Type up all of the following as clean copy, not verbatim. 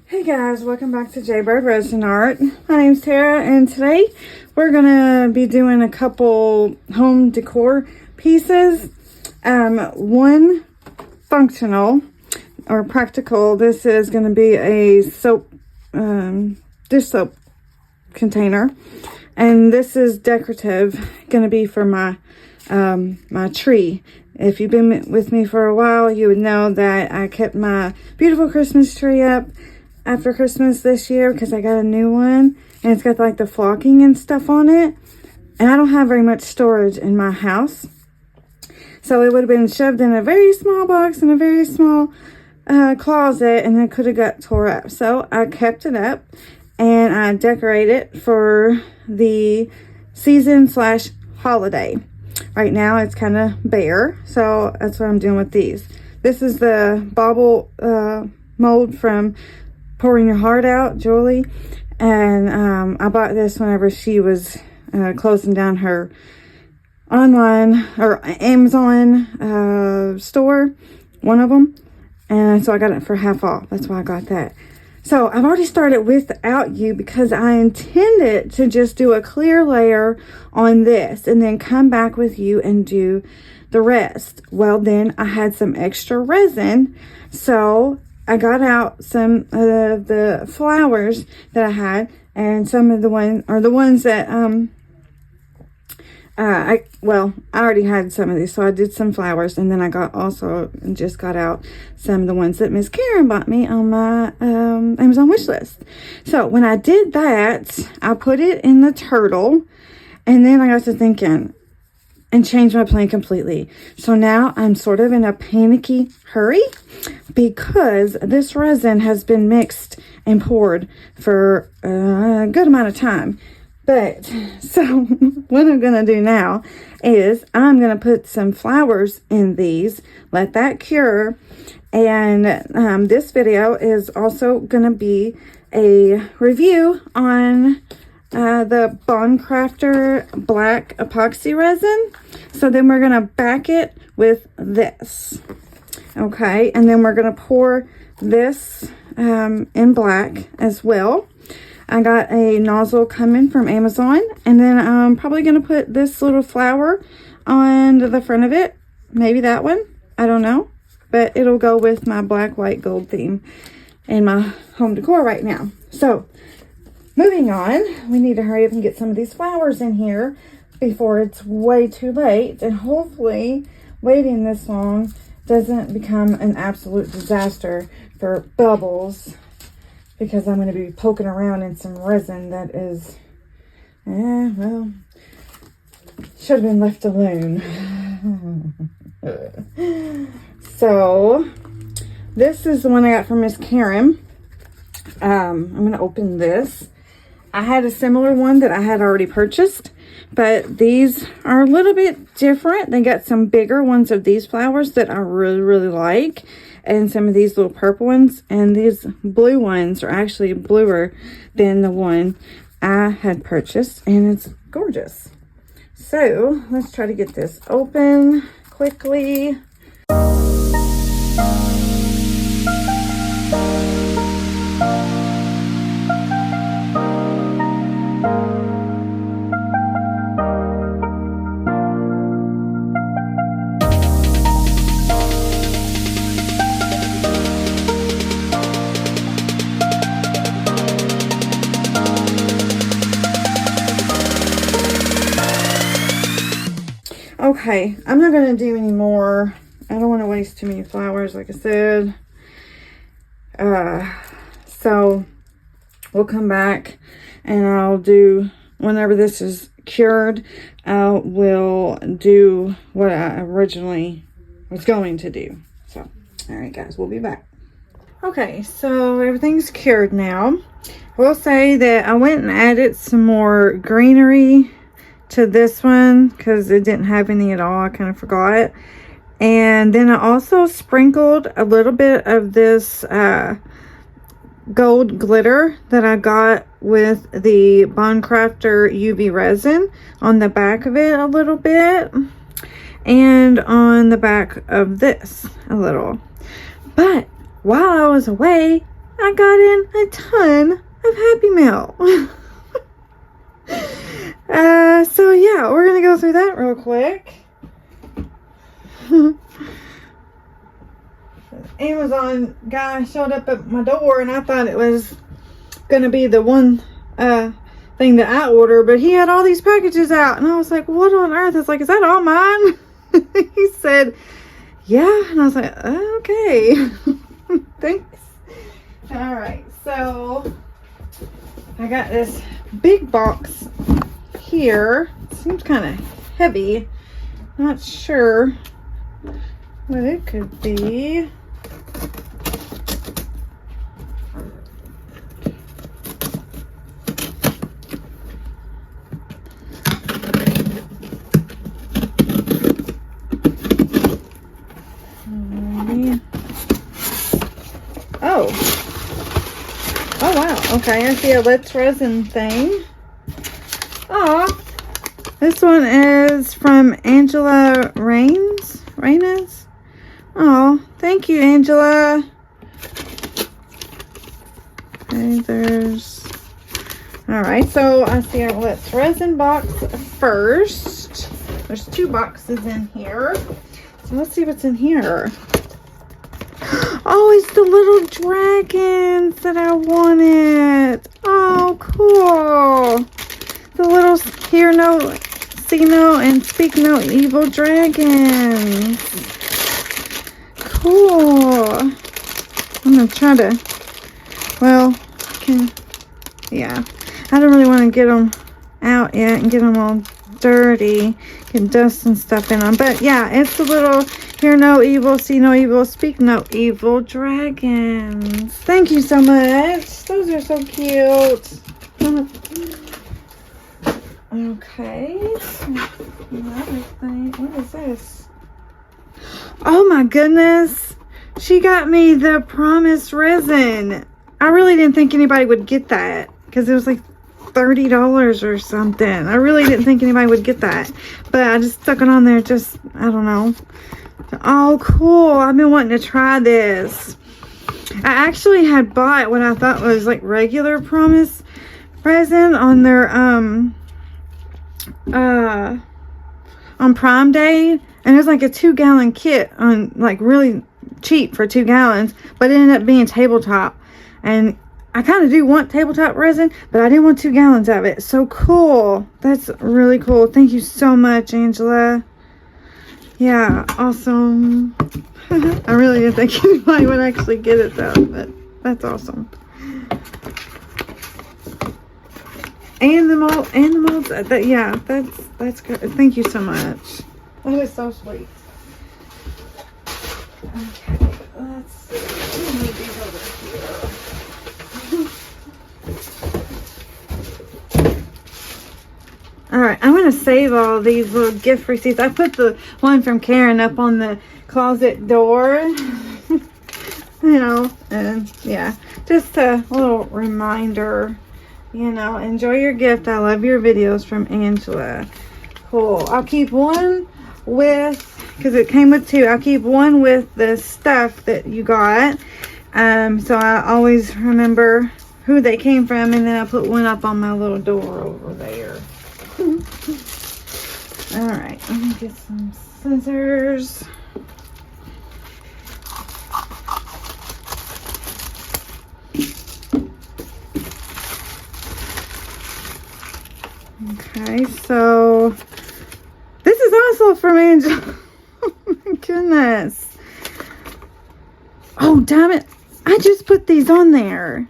Hey guys, welcome back to Jaybirdresin Art. My name's Tara, and today we're gonna be doing a couple home decor pieces. One functional or practical. This is gonna be a soap, dish soap container, and this is decorative. Gonna be for my my tree. If you've been with me for a while, you would know that I kept my beautiful Christmas tree up after Christmas this year because I got a new one, and it's got like the flocking and stuff on it, and I don't have very much storage in my house, so it would have been shoved in a very small box in a very small closet, and it could have got tore up. So I kept it up and I decorated it for the season / holiday. Right now it's kind of bare, so that's what I'm doing with these. This is the bauble mold from Pouring Your Heart Out, Julie, and I bought this whenever she was closing down her online or Amazon store, one of them, and so I got it for half off. That's why I got that. So I've already started without you because I intended to just do a clear layer on this and then come back with you and do the rest. Well, then I had some extra resin, so I got out some of the flowers that I had, and some of the ones that I already had some of these, so I did some flowers, and then I got out some of the ones that Miss Karen bought me on my Amazon wish list. So when I did that, I put it in the turtle, and then I got to thinking and changed my plan completely. So now I'm sort of in a panicky hurry because this resin has been mixed and poured for a good amount of time. But so what I'm gonna do now is I'm gonna put some flowers in these, let that cure, and this video is also gonna be a review on the Bondcraftor black epoxy resin. So then we're gonna back it with this, okay, and then we're gonna pour this in black as well. I got a nozzle coming from Amazon, and then I'm probably going to put this little flower on the front of it. Maybe that one. I don't know. But it'll go with my black, white, gold theme in my home decor right now. So, moving on. We need to hurry up and get some of these flowers in here before it's way too late. And hopefully, waiting this long doesn't become an absolute disaster for bubbles, because I'm going to be poking around in some resin that is, should have been left alone. So, this is the one I got from Miss Karen. I'm going to open this. I had a similar one that I had already purchased, but these are a little bit different. They got some bigger ones of these flowers that I really, really like, and some of these little purple ones, and these blue ones are actually bluer than the one I had purchased, and it's gorgeous. So let's try to get this open quickly. Okay, I'm not going to do any more. I don't want to waste too many flowers, like I said. So we'll come back and I'll do, whenever this is cured, I will do what I originally was going to do. So, all right, guys, we'll be back. Okay, so everything's cured now. I will say that I went and added some more greenery to this one because it didn't have any at all. I kind of forgot. And then I also sprinkled a little bit of this gold glitter that I got with the Bondcraftor UV resin on the back of it a little bit, and on the back of this a little. But while I was away, I got in a ton of Happy Mail. So yeah, we're gonna go through that real quick. Amazon guy showed up at my door and I thought it was gonna be the one thing that I ordered, but he had all these packages out and I was like, what on earth? It's like, is that all mine? He said, yeah, and I was like, okay. Thanks. All right, so I got this big box here. It seems kind of heavy. Not sure what it could be. Oh wow, okay, I see a Let's Resin thing. Aw, this one is from Angela Reynes. Oh, thank you, Angela. Okay, alright, so I see our Let's Resin box first. There's 2 boxes in here. So let's see what's in here. Oh, it's the little dragons that I wanted. Oh, cool. The little hear no, see no, and speak no evil dragons. Cool. I'm going to try to, well, yeah. I don't really want to get them out yet and get them all dirty. Get dust and stuff in them. But yeah, it's the little hear no evil, see no evil, speak no evil dragons. Thank you so much. Those are so cute. Okay. Another thing. What is this? Oh my goodness. She got me the Promise Resin. I really didn't think anybody would get that because it was like $30 or something. I really didn't think anybody would get that. But I just stuck it on there just, I don't know. Oh, cool. I've been wanting to try this. I actually had bought what I thought was like regular Promise Resin on their, on Prime Day. And it was like a 2-gallon kit on like really cheap for 2 gallons. But it ended up being tabletop. And I kind of do want tabletop resin, but I didn't want 2 gallons of it. So cool. That's really cool. Thank you so much, Angela. Yeah, awesome. I really didn't think anybody would actually get it though, but that's awesome. And the molds, yeah, that's good. Thank you so much. That is so sweet. Okay, let's move these over here. Alright, I'm going to save all these little gift receipts. I put the one from Karen up on the closet door. You know, and yeah, just a little reminder. You know, enjoy your gift. I love your videos, from Angela. Cool. I'll keep one with, because it came with 2. I'll keep one with the stuff that you got. So I always remember who they came from, and then I put one up on my little door over there. Alright, let me get some scissors. Okay, so this is also from Angel. Oh my goodness. Oh, damn it. I just put these on there.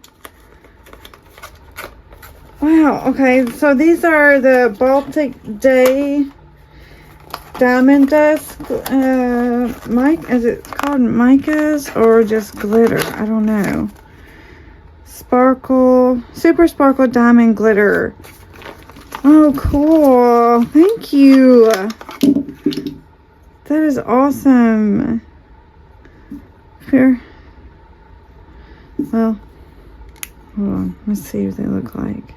Wow, okay, so these are the Baltic Day Diamond Dust. Is it called micas or just glitter? I don't know. Sparkle, Super Sparkle Diamond Glitter. Oh, cool. Thank you. That is awesome. Here. Well, hold on. Let's see what they look like.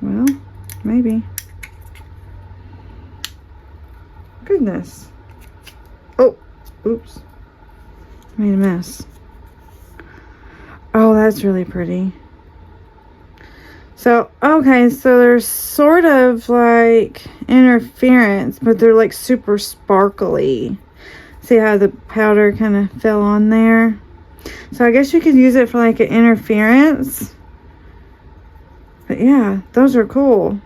Well, maybe. Goodness. Oh, oops. made a mess. Oh, that's really pretty. So, okay, so there's sort of like interference, but they're like super sparkly. See how the powder kind of fell on there? So I guess you could use it for like an interference. But yeah, those are cool.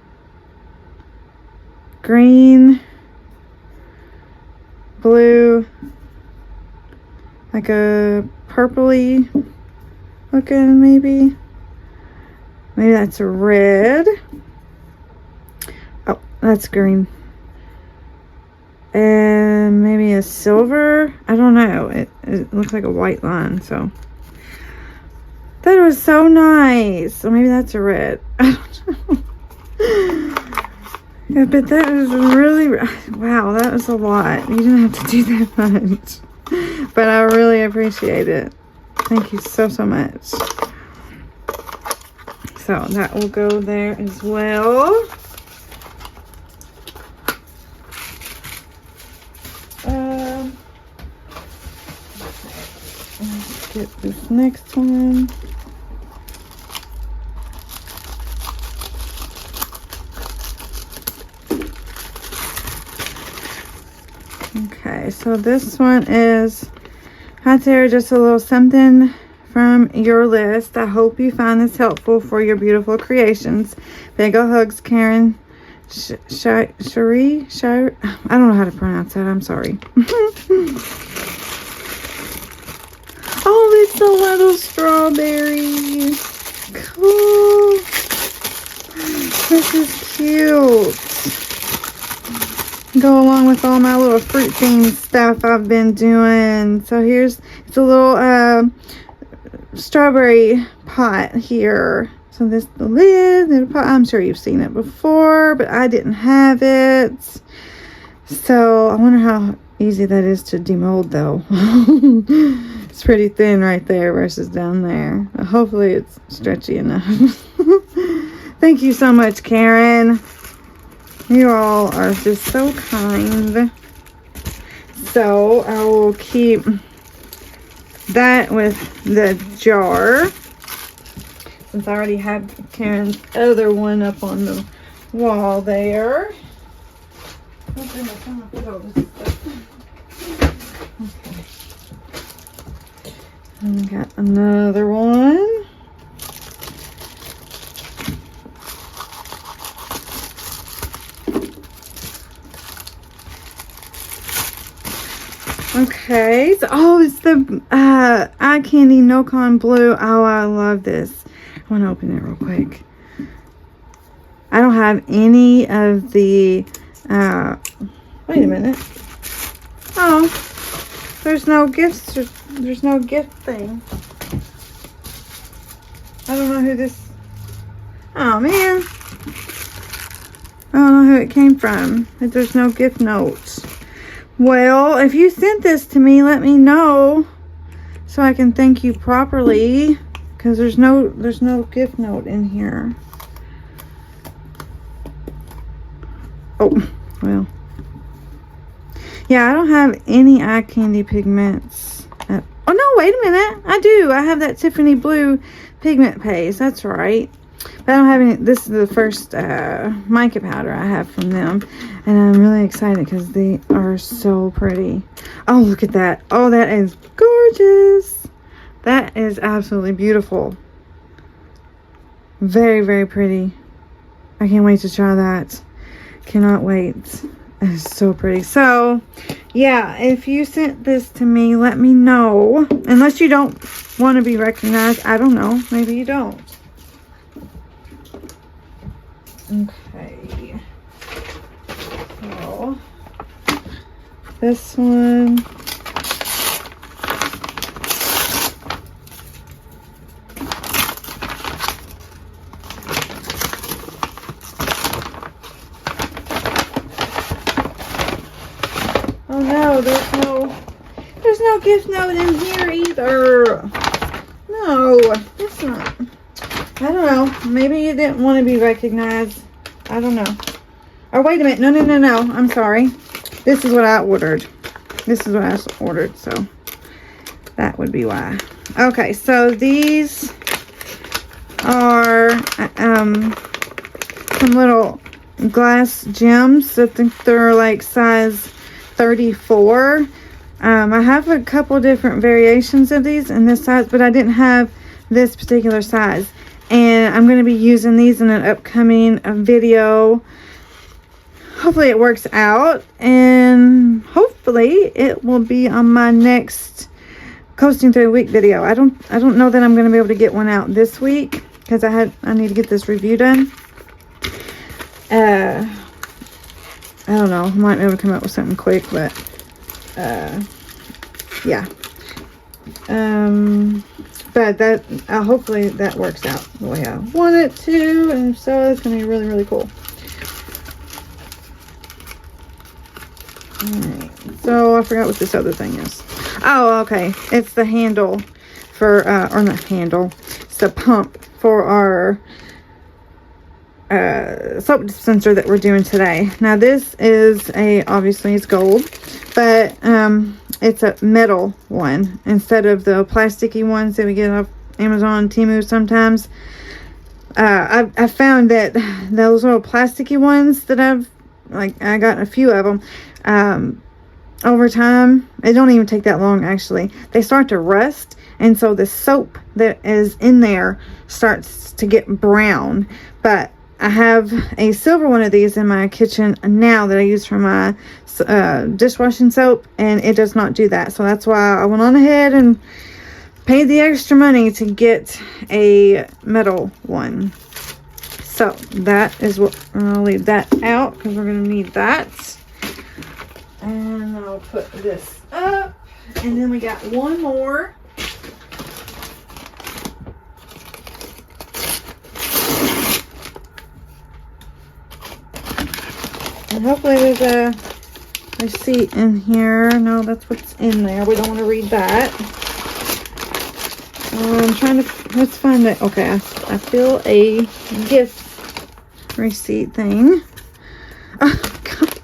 Green, blue, like a purpley looking maybe. Maybe that's a red. Oh, that's green. And maybe a silver. I don't know. It looks like a white line, so. That was so nice. So maybe that's a red. I don't know. Yeah, but that was really, wow, that was a lot. You didn't have to do that much. But I really appreciate it. Thank you so, so much. So that will go there as well. Let's get this next one. Okay, so this one is, hi Tara, just a little something from your list. I hope you find this helpful for your beautiful creations. Big ol' hugs, Karen. Cherie? I don't know how to pronounce that. I'm sorry. Oh, it's a little strawberry. Cool. This is cute. Go along with all my little fruit themed stuff I've been doing. So it's a little strawberry pot here. So this the lid, little pot. I'm sure you've seen it before, but I didn't have it. So I wonder how easy that is to demold though. It's pretty thin right there versus down there. Hopefully it's stretchy enough. Thank you so much, Karen. You all are just so kind. So I will keep that with the jar, since I already had Karen's other one up on the wall there. Okay. And we got another one. Okay, so it's the eye candy no con blue. Oh, I love this. I want to open it real quick. I don't have any of the wait a minute. Oh, there's no gifts. There's no gift thing. I don't know who this. Oh man, I don't know who it came from. But there's no gift notes. Well, if you sent this to me, let me know so I can thank you properly, because there's no gift note in here. Oh, well. Yeah, I don't have any eye candy pigments. Oh no, wait a minute. I do. I have that Tiffany blue pigment paste. That's right. But I don't have any. This is the first mica powder I have from them. And I'm really excited because they are so pretty. Oh, look at that. Oh, that is gorgeous. That is absolutely beautiful. Very, very pretty. I can't wait to try that. Cannot wait. It's so pretty. So, yeah, if you sent this to me, let me know. Unless you don't want to be recognized. I don't know. Maybe you don't. Okay. So, this one. Oh no, there's no gift note in here either. No, it's not. I don't know. Maybe you didn't want to be recognized. I don't know. Oh, wait a minute. No. I'm sorry. This is what I ordered. So That would be why. Okay, so these are some little glass gems. I think they're like size 34. I have a couple different variations of these in this size, but I didn't have this particular size. And I'm going to be using these in an upcoming video. Hopefully it works out, and hopefully it will be on my next coasting through a week video. I don't know that I'm going to be able to get one out this week because I need to get this review done. I don't know, I might be able to come up with something quick, but yeah. But that hopefully that works out the way I want it to, and so it's going to be really, really cool. Alright, so I forgot what this other thing is. Oh, okay. It's the handle for, or not handle, it's the pump for our soap dispenser that we're doing today. Now this is obviously it's gold, but it's a metal one instead of the plasticky ones that we get off Amazon, Temu sometimes. I found that those little plasticky ones that I got a few of them, over time, it don't even take that long actually, they start to rust, and so the soap that is in there starts to get brown. But I have a silver one of these in my kitchen now that I use for my dishwashing soap, and it does not do that. So that's why I went on ahead and paid the extra money to get a metal one. So that is what I'll leave that out because we're going to need that. And I'll put this up. And then we got one more. And hopefully there's a receipt in here. No, that's what's in there. We don't want to read that. I'm trying to, let's find it. Okay, I feel a gift receipt thing. Oh, God.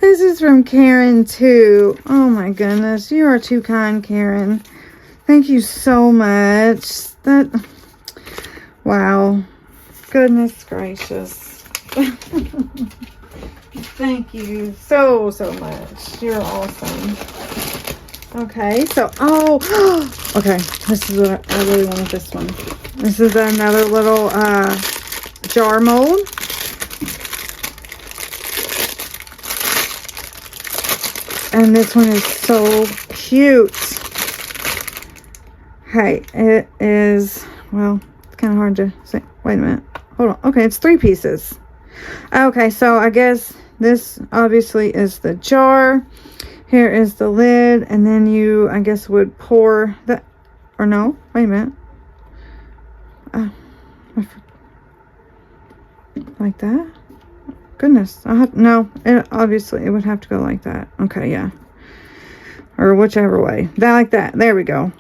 This is from Karen too. Oh my goodness, you are too kind, Karen. Thank you so much. Wow. Goodness gracious. Thank you so much. You're awesome. Okay, so okay, this is what I really wanted. This one. This is another little jar mold. And this one is so cute. Hey, it is, well, it's kind of hard to say. Wait a minute. Hold on. Okay, it's 3 pieces. Okay, so I guess this obviously is the jar. Here is the lid, and then you, I guess, would pour the, or no, wait a minute. Like that? Goodness, no, obviously it would have to go like that. Okay, yeah. Or whichever way. Like that. There we go.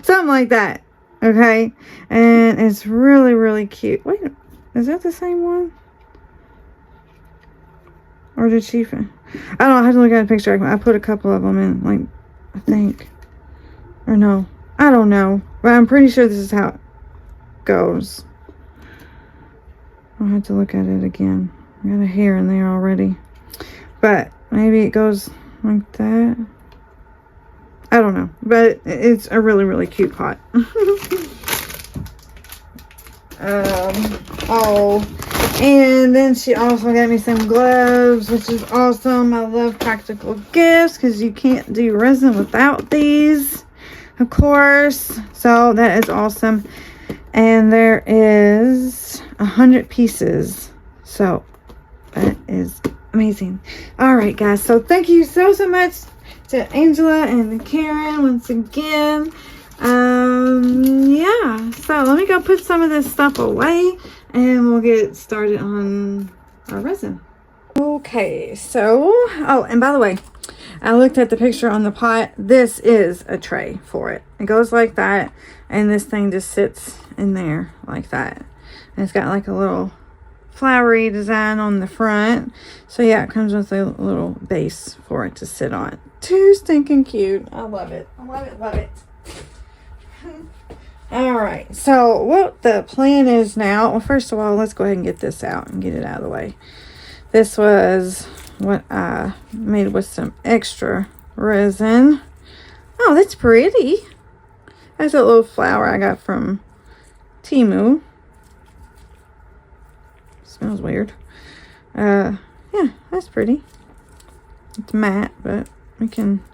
Something like that. Okay, and it's really, really cute. Wait, is that the same one? Or did she... I don't know, I have to look at a picture. I put a couple of them in, like, I think. Or no. I don't know. But I'm pretty sure this is how it goes. I'll have to look at it again. I got a hair in there already. But maybe it goes like that. I don't know. But it's a really, really cute pot. Oh, and then she also got me some gloves, which is awesome. I love practical gifts because you can't do resin without these, of course. So that is awesome. And there is 100 pieces. So that is amazing. All right, guys. So thank you so much to Angela and Karen once again. Yeah, so let me go put some of this stuff away and we'll get started on our resin. Okay, so, oh, and by the way, I looked at the picture on the pot. This is a tray for it. It goes like that, and this thing just sits in there like that. And it's got like a little flowery design on the front. So yeah, it comes with a little base for it to sit on. too stinking cute. I love it. I love it, love it. All right, so what the plan is now, well, first of all, let's go ahead and get this out and get it out of the way. This was what I made with some extra resin. Oh, that's pretty. That's a little flower I got from Temu. Smells weird. Yeah, that's pretty. It's matte, but we can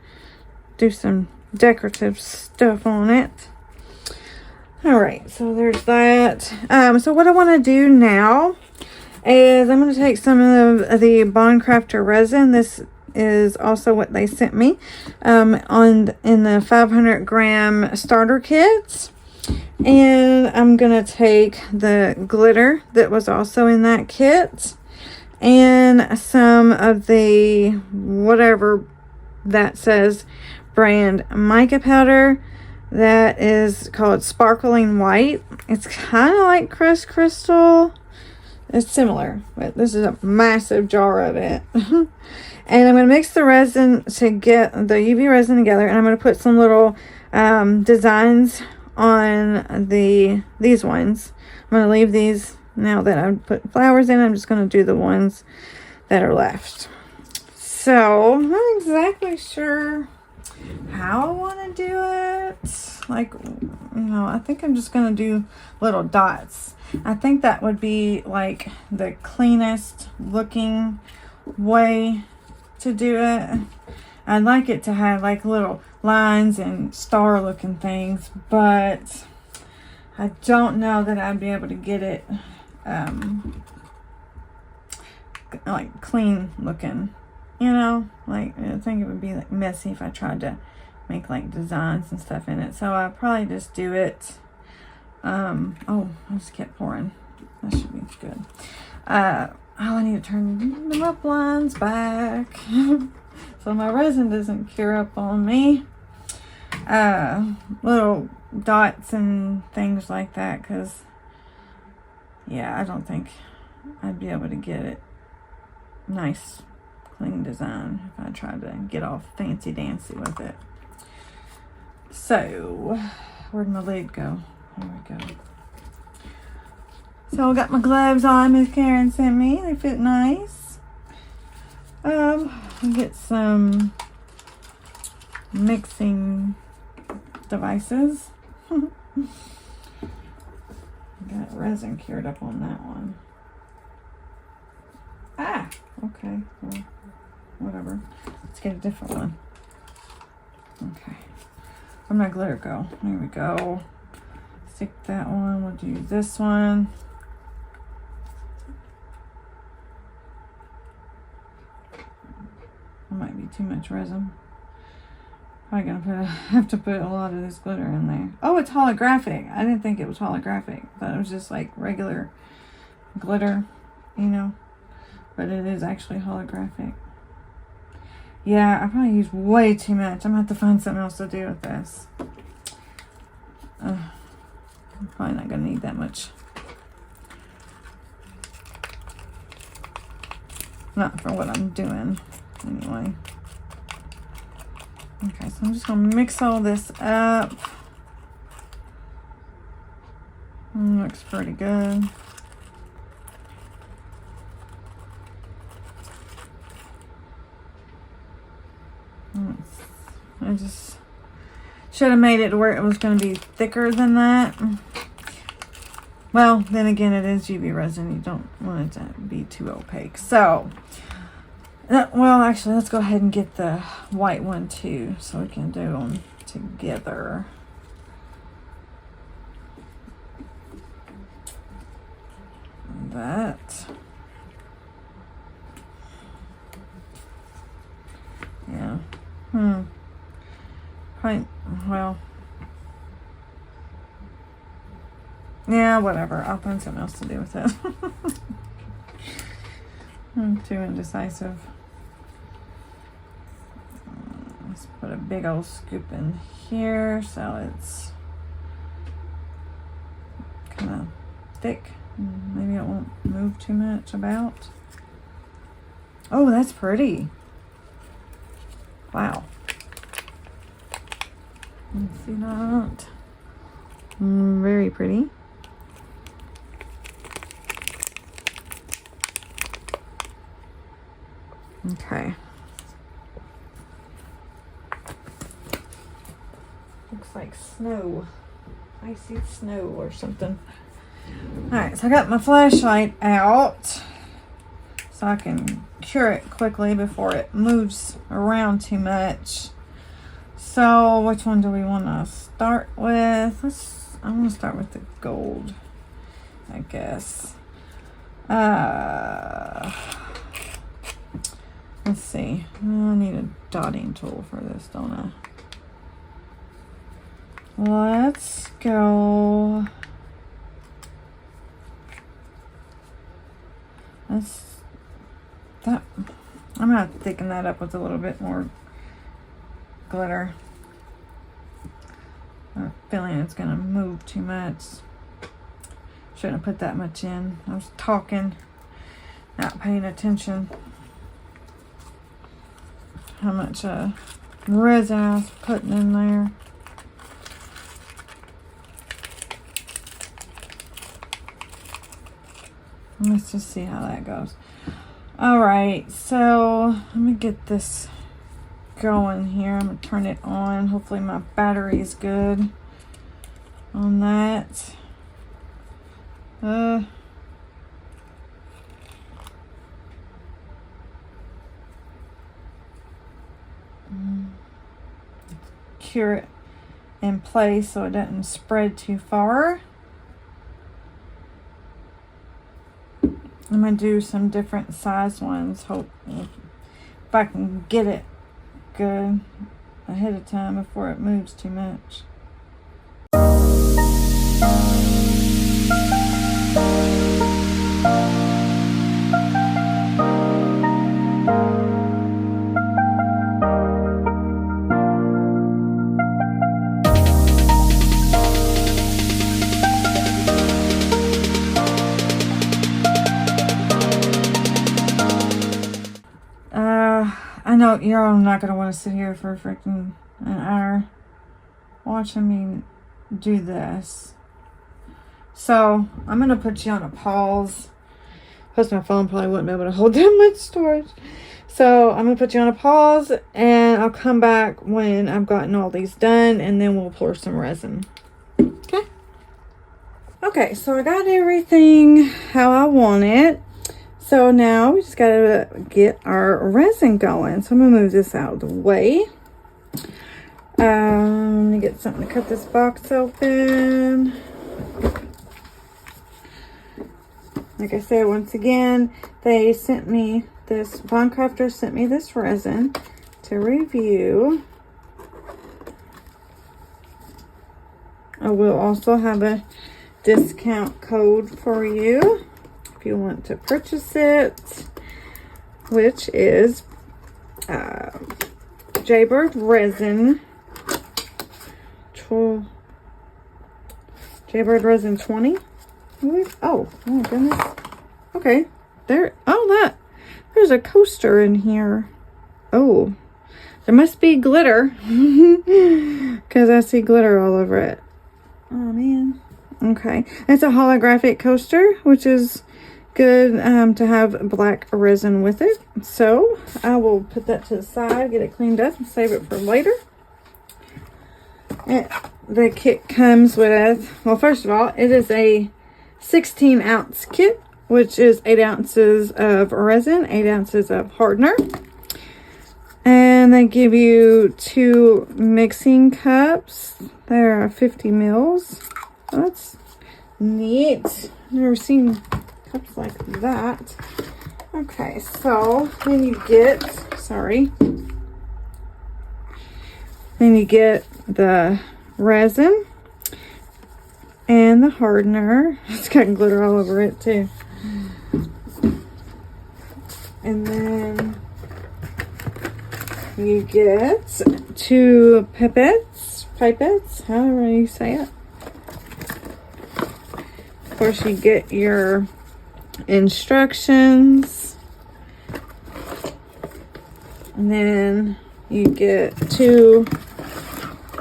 do some decorative stuff on it. All right, so there's that. So what I want to do now is I'm going to take some of the Bondcraftor resin. This is also what they sent me in the 500 gram starter kits. And I'm going to take the glitter that was also in that kit and some of the whatever that says brand mica powder that is called Sparkling White. It's kind of like crushed crystal. It's similar, but this is a massive jar of it. And I'm going to mix the resin to get the UV resin together, and I'm going to put some little designs on these ones. I'm going to leave these now that I've put flowers in. I'm just going to do the ones that are left. So I'm not exactly sure how I want to do it. Like, you know, I think I'm just going to do little dots. I think that would be like the cleanest looking way to do it. I'd like it to have like little lines and star looking things, but I don't know that I'd be able to get it like clean looking, you know, like I think it would be like messy if I tried to make like designs and stuff in it. So I'll probably just do it. Oh, I just kept pouring. That should be good. I need to turn the rough lines back so my resin doesn't cure up on me. Little dots and things like that, because yeah, I don't think I'd be able to get it nice clean design if I tried to get all fancy dancy with it. So where'd my lid go? There we go. So I got my gloves on Miss Karen sent me. They fit nice. I'll get some mixing devices. Got resin cured up on that one. Ah, okay. Well, whatever. Let's get a different one. Okay. Where'd my glitter go? There we go. Stick that one. We'll do this one. That might be too much resin. Probably gonna have to put a lot of this glitter in there. Oh, it's holographic. I didn't think it was holographic. I thought it was just like regular glitter, you know. But it is actually holographic. Yeah, I probably used way too much. I'm gonna have to find something else to do with this. I'm probably not gonna need that much. Not for what I'm doing, anyway. Okay, so I'm just gonna mix all this up. Looks pretty good. I just should have made it to where it was going to be thicker than that. Well, then again, it is UV resin. You don't want it to be too opaque. So, well, actually, let's go ahead and get the white one too, so we can do them together. That. Yeah. Probably, well. Yeah, whatever. I'll find something else to do with it. I'm too indecisive. Let's put a big old scoop in here so it's kind of thick. Maybe it won't move too much about. Oh, that's pretty. Wow. You see that? Very pretty. Okay. Looks like snow. Icy snow or something. Alright, so I got my flashlight out so I can cure it quickly before it moves around too much. So which one do we want to start with? I want to start with the gold, I guess. Let's see. I need a dotting tool for this, don't I? Let's go. I'm gonna thicken that up with a little bit more glitter. I'm feeling it's gonna move too much. Shouldn't have put that much in. I was talking, not paying attention. How much resin I was putting in there. Let's just see how that goes. Alright, so let me get this going here. I'm going to turn it on. Hopefully my battery is good on that. Cure it in place so it doesn't spread too far. I'm going to do some different size ones. Hope if I can get it good ahead of time before it moves too much. I know you're not going to want to sit here for freaking an hour watching me do this. So, I'm going to put you on a pause. Plus, my phone probably wouldn't be able to hold that much storage. So, I'm going to put you on a pause, and I'll come back when I've gotten all these done, and then we'll pour some resin. Okay? Okay, so I got everything how I want it. So now we just gotta get our resin going. So I'm gonna move this out of the way. Let me get something to cut this box open. Like I said, once again, they sent me this, Bondcraftor sent me this resin to review. I will also have a discount code for you if you want to purchase it, which is Jaybirdresin. Jaybirdresin 20. Oh my goodness. Okay. There's a coaster in here. Oh, there must be glitter because I see glitter all over it. Oh man. Okay. It's a holographic coaster, which is good to have black resin with it. So I will put that to the side, get it cleaned up, and save it for later. The kit comes with, well, first of all, it is a 16-ounce kit, which is 8 ounces of resin, 8 ounces of hardener. And they give you 2 mixing cups. They're 50 mils. Oh, that's neat. Never seen cups like that. Okay, so then you get, then you get the resin and the hardener. It's got glitter all over it too. And then you get 2 pipettes, however you say it. Of course, you get your instructions. And then You get 2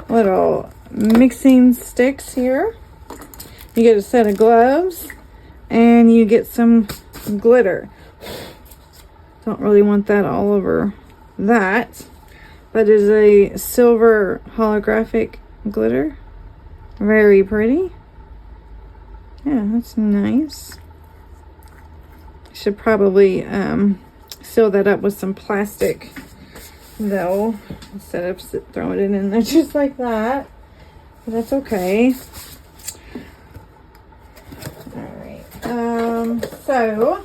little mixing sticks here. You get a set of gloves, and you get some glitter. Don't really want that all over that, but it is a silver holographic glitter. Very pretty. Yeah, that's nice. Should probably seal that up with some plastic though, instead of throwing it in there just like that. But that's okay. So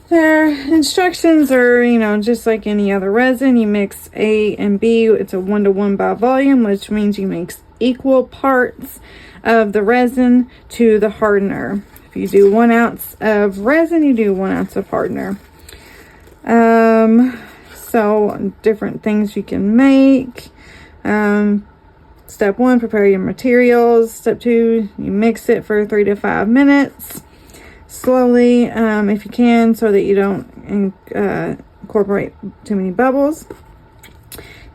their instructions are, you know, just like any other resin. You mix A and B. It's a 1-to-1 by volume, which means you mix equal parts of the resin to the hardener. If you do 1 ounce of resin, you do 1 ounce of hardener. So different things you can make. Step 1, prepare your materials. Step 2, you mix it for 3 to 5 minutes. Slowly, if you can, so that you don't incorporate too many bubbles.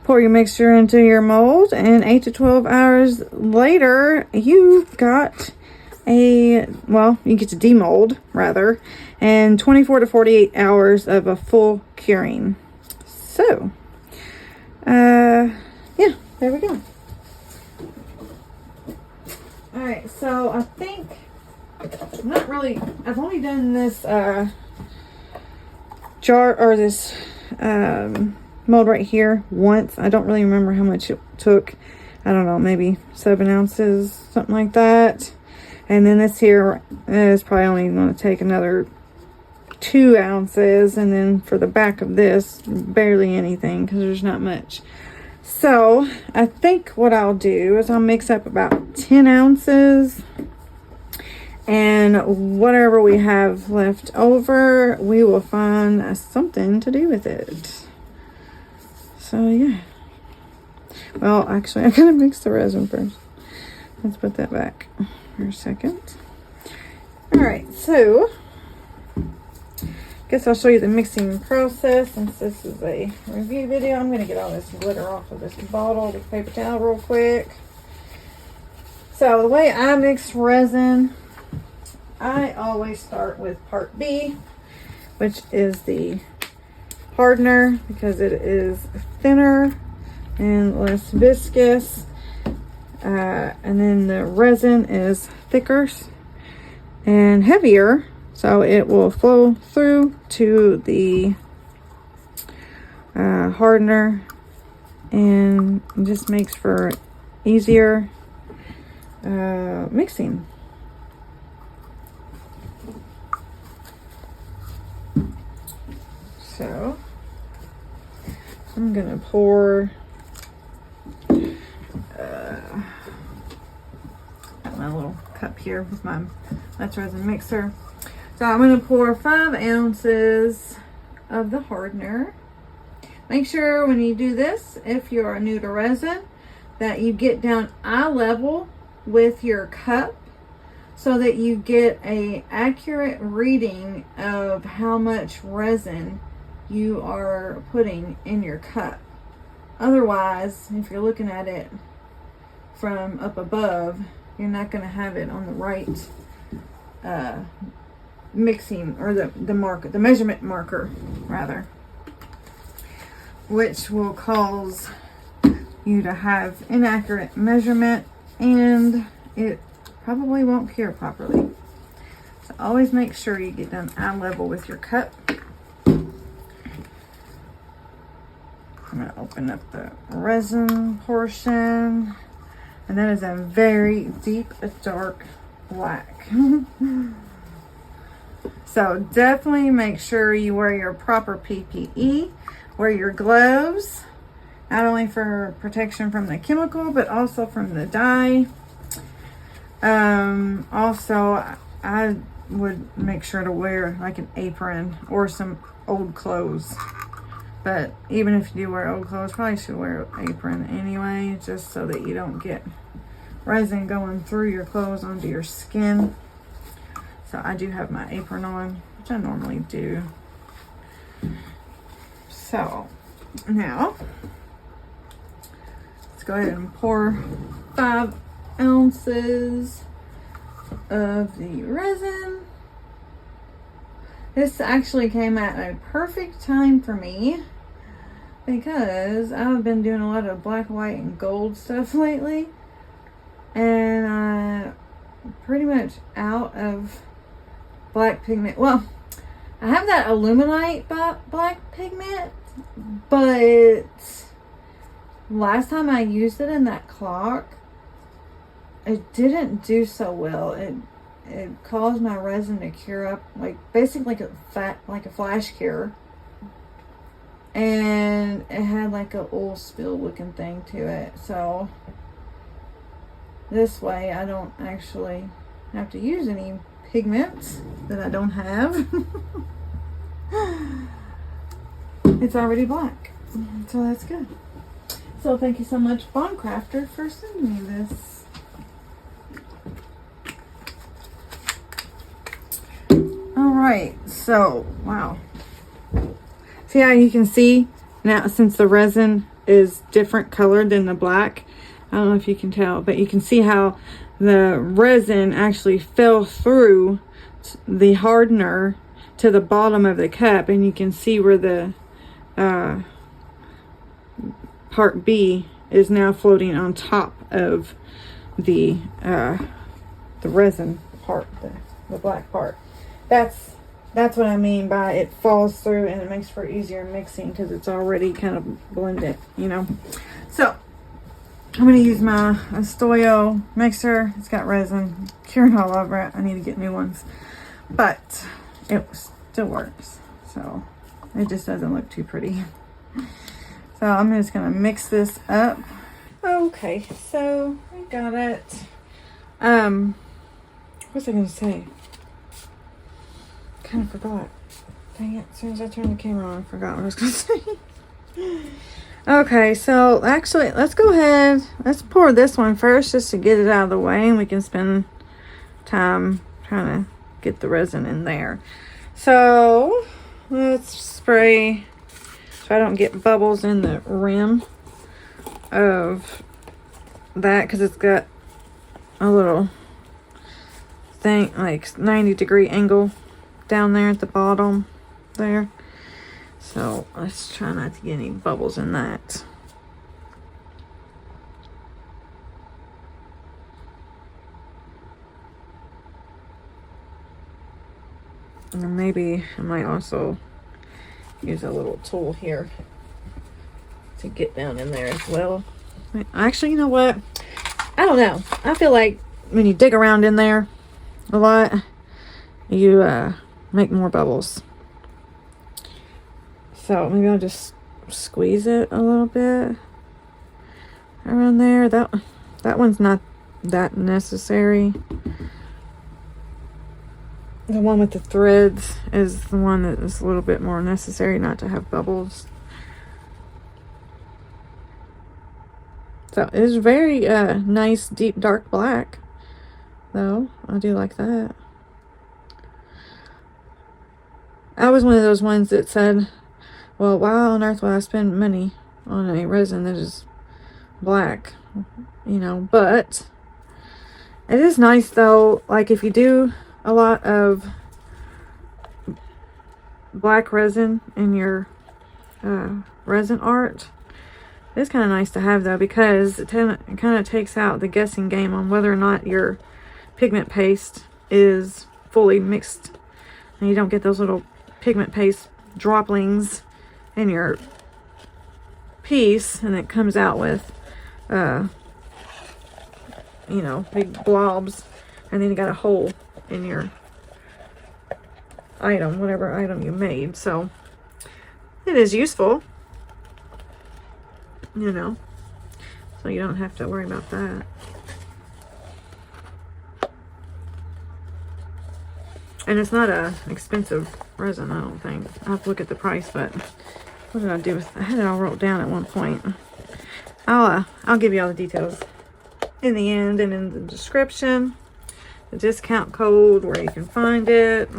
Pour your mixture into your mold, and 8 to 12 hours later, you got you get to demold, rather, and 24 to 48 hours of a full curing. So, yeah, there we go. Alright, so I think, I've only done this jar, or this mold right here once. I don't really remember how much it took. I don't know, maybe 7 ounces, something like that. And then this here is probably only going to take another 2 ounces. And then for the back of this, barely anything, because there's not much. So I think what I'll do is I'll mix up about 10 ounces. And whatever we have left over, we will find something to do with it. So yeah. Well, actually, I gotta mix the resin first. Let's put that back for a second. Alright, so guess I'll show you the mixing process. Since this is a review video, I'm gonna get all this glitter off of this bottle with paper towel real quick. So the way I mix resin, I always start with part B, which is the hardener, because it is thinner and less viscous. And then the resin is thicker and heavier, so it will flow through to the hardener, and it just makes for easier mixing. So I'm gonna pour my little cup here with my resin mixer. So I'm gonna pour 5 ounces of the hardener. Make sure when you do this, if you are new to resin, that you get down eye level with your cup, so that you get a accurate reading of how much resin you are putting in your cup. Otherwise, if you're looking at it from up above, you're not going to have it on the right mixing, or the marker, the measurement marker rather, which will cause you to have inaccurate measurement, and it probably won't cure properly. So always make sure you get down eye level with your cup. I'm going to open up the resin portion, and that is a very deep, dark black. So definitely make sure you wear your proper PPE, wear your gloves, not only for protection from the chemical, but also from the dye. Also, I would make sure to wear like an apron or some old clothes. But even if you do wear old clothes, probably should wear an apron anyway, just so that you don't get resin going through your clothes onto your skin. So I do have my apron on, which I normally do. So Now, let's go ahead and pour 5 ounces of the resin. This actually came at a perfect time for me because I've been doing a lot of black, white, and gold stuff lately, and I'm pretty much out of black pigment. Well, I have that aluminite black pigment, but last time I used it in that clock, it didn't do so well. It caused my resin to cure up, like basically like a flash cure, and it had like a oil spill looking thing to it. So this way I don't actually have to use any pigments that I don't have. It's already black, so that's good. So thank you so much, Bondcraftor, for sending me this. Alright, so wow. See how you can see now, since the resin is different colored than the black, I don't know if you can tell, but you can see how the resin actually fell through the hardener to the bottom of the cup, and you can see where the part B is now floating on top of the resin part, the black part. That's what I mean by it falls through, and it makes for easier mixing because it's already kind of blended, you know. So I'm going to use my Astoyo mixer. It's got resin curing all over it. I need to get new ones, but it still works. So it just doesn't look too pretty. So I'm just going to mix this up. Okay, so I got it. What's I going to say? Kind of forgot. Dang it, as soon as I turned the camera on, I forgot what I was going to say. Okay, so actually, let's go ahead. Let's pour this one first just to get it out of the way, and we can spend time trying to get the resin in there. So let's spray so I don't get bubbles in the rim of that, because it's got a little thing, like 90-degree angle down there at the bottom there. So let's try not to get any bubbles in that. And maybe I might also use a little tool here to get down in there as well. Actually, you know what? I don't know. I feel like when you dig around in there a lot, you make more bubbles. So maybe I'll just squeeze it a little bit around there. That one's not that necessary. The one with the threads is the one that is a little bit more necessary not to have bubbles. So it is very nice, deep, dark black, though. I do like that. I was one of those ones that said, well, why on earth would I spend money on a resin that is black? You know, but it is nice, though. Like, if you do a lot of black resin in your resin art, it's kind of nice to have, though, because it kind of takes out the guessing game on whether or not your pigment paste is fully mixed, and you don't get those little pigment paste droplings in your piece, and it comes out with you know, big blobs, and then you got a hole in your item, whatever item you made. So it is useful, you know, so you don't have to worry about that. And it's not a expensive resin, I don't think. I have to look at the price, but what did I do with, I had it all wrote down at one point. I'll give you all the details in the end and in the description. The discount code, where you can find it.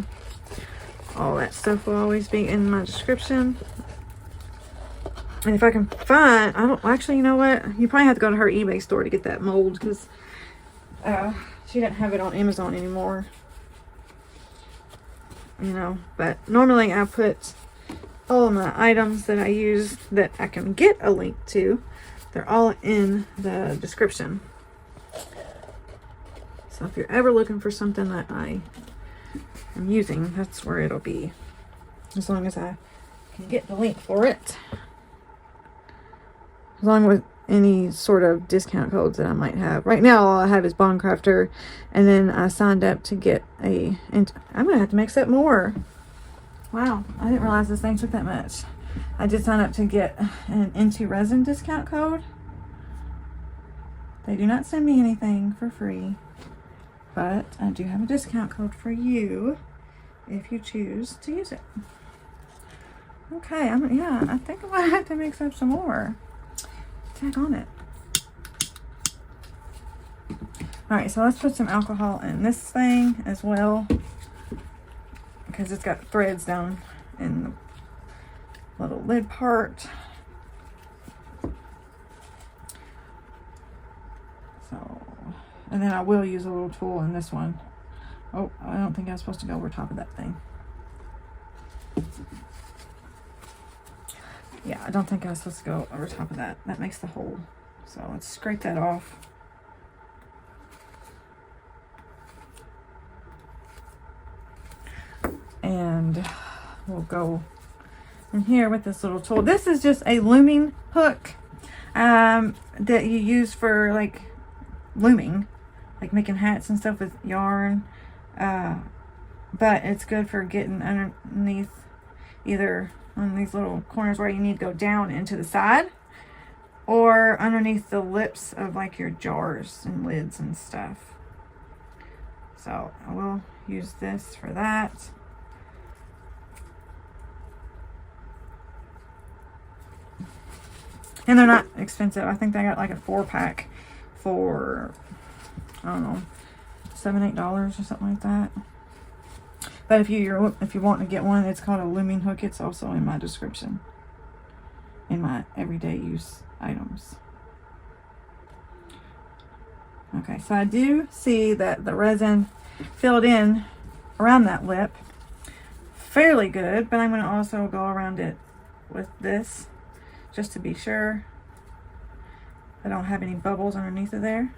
All that stuff will always be in my description. And if I can find, I don't, actually, you know what? You probably have to go to her eBay store to get that mold, because she didn't have it on Amazon anymore. You know, but normally I put all of my items that I use that I can get a link to. They're all in the description. So if you're ever looking for something that I am using, that's where it'll be. As long as I can get the link for it. Along with any sort of discount codes that I might have. Right now all I have is Bondcraftor, and then I signed up to get a, and I'm gonna have to mix up more. Wow, I didn't realize this thing took that much. I did sign up to get an Into Resin discount code. They do not send me anything for free, but I do have a discount code for you if you choose to use it. Okay, yeah, I think I might have to mix up some more. Tag on it. Alright, so let's put some alcohol in this thing as well, because it's got threads down in the little lid part. So, and then I will use a little tool in this one. Oh, I don't think I was supposed to go over top of that thing. Yeah, I don't think I was supposed to go over top of that. That makes the hole. So let's scrape that off. And we'll go in here with this little tool. This is just a looming hook that you use for like looming, like making hats and stuff with yarn. But it's good for getting underneath, either on these little corners where you need to go down into the side, or underneath the lips of like your jars and lids and stuff. So I will use this for that. And they're not expensive. I think they got like a 4-pack for, I don't know, $7, $8 or something like that. But if you want to get one, it's called a looming hook. It's also in my description, in my everyday use items. Okay, so I do see that the resin filled in around that lip fairly good, but I'm going to also go around it with this just to be sure I don't have any bubbles underneath of there.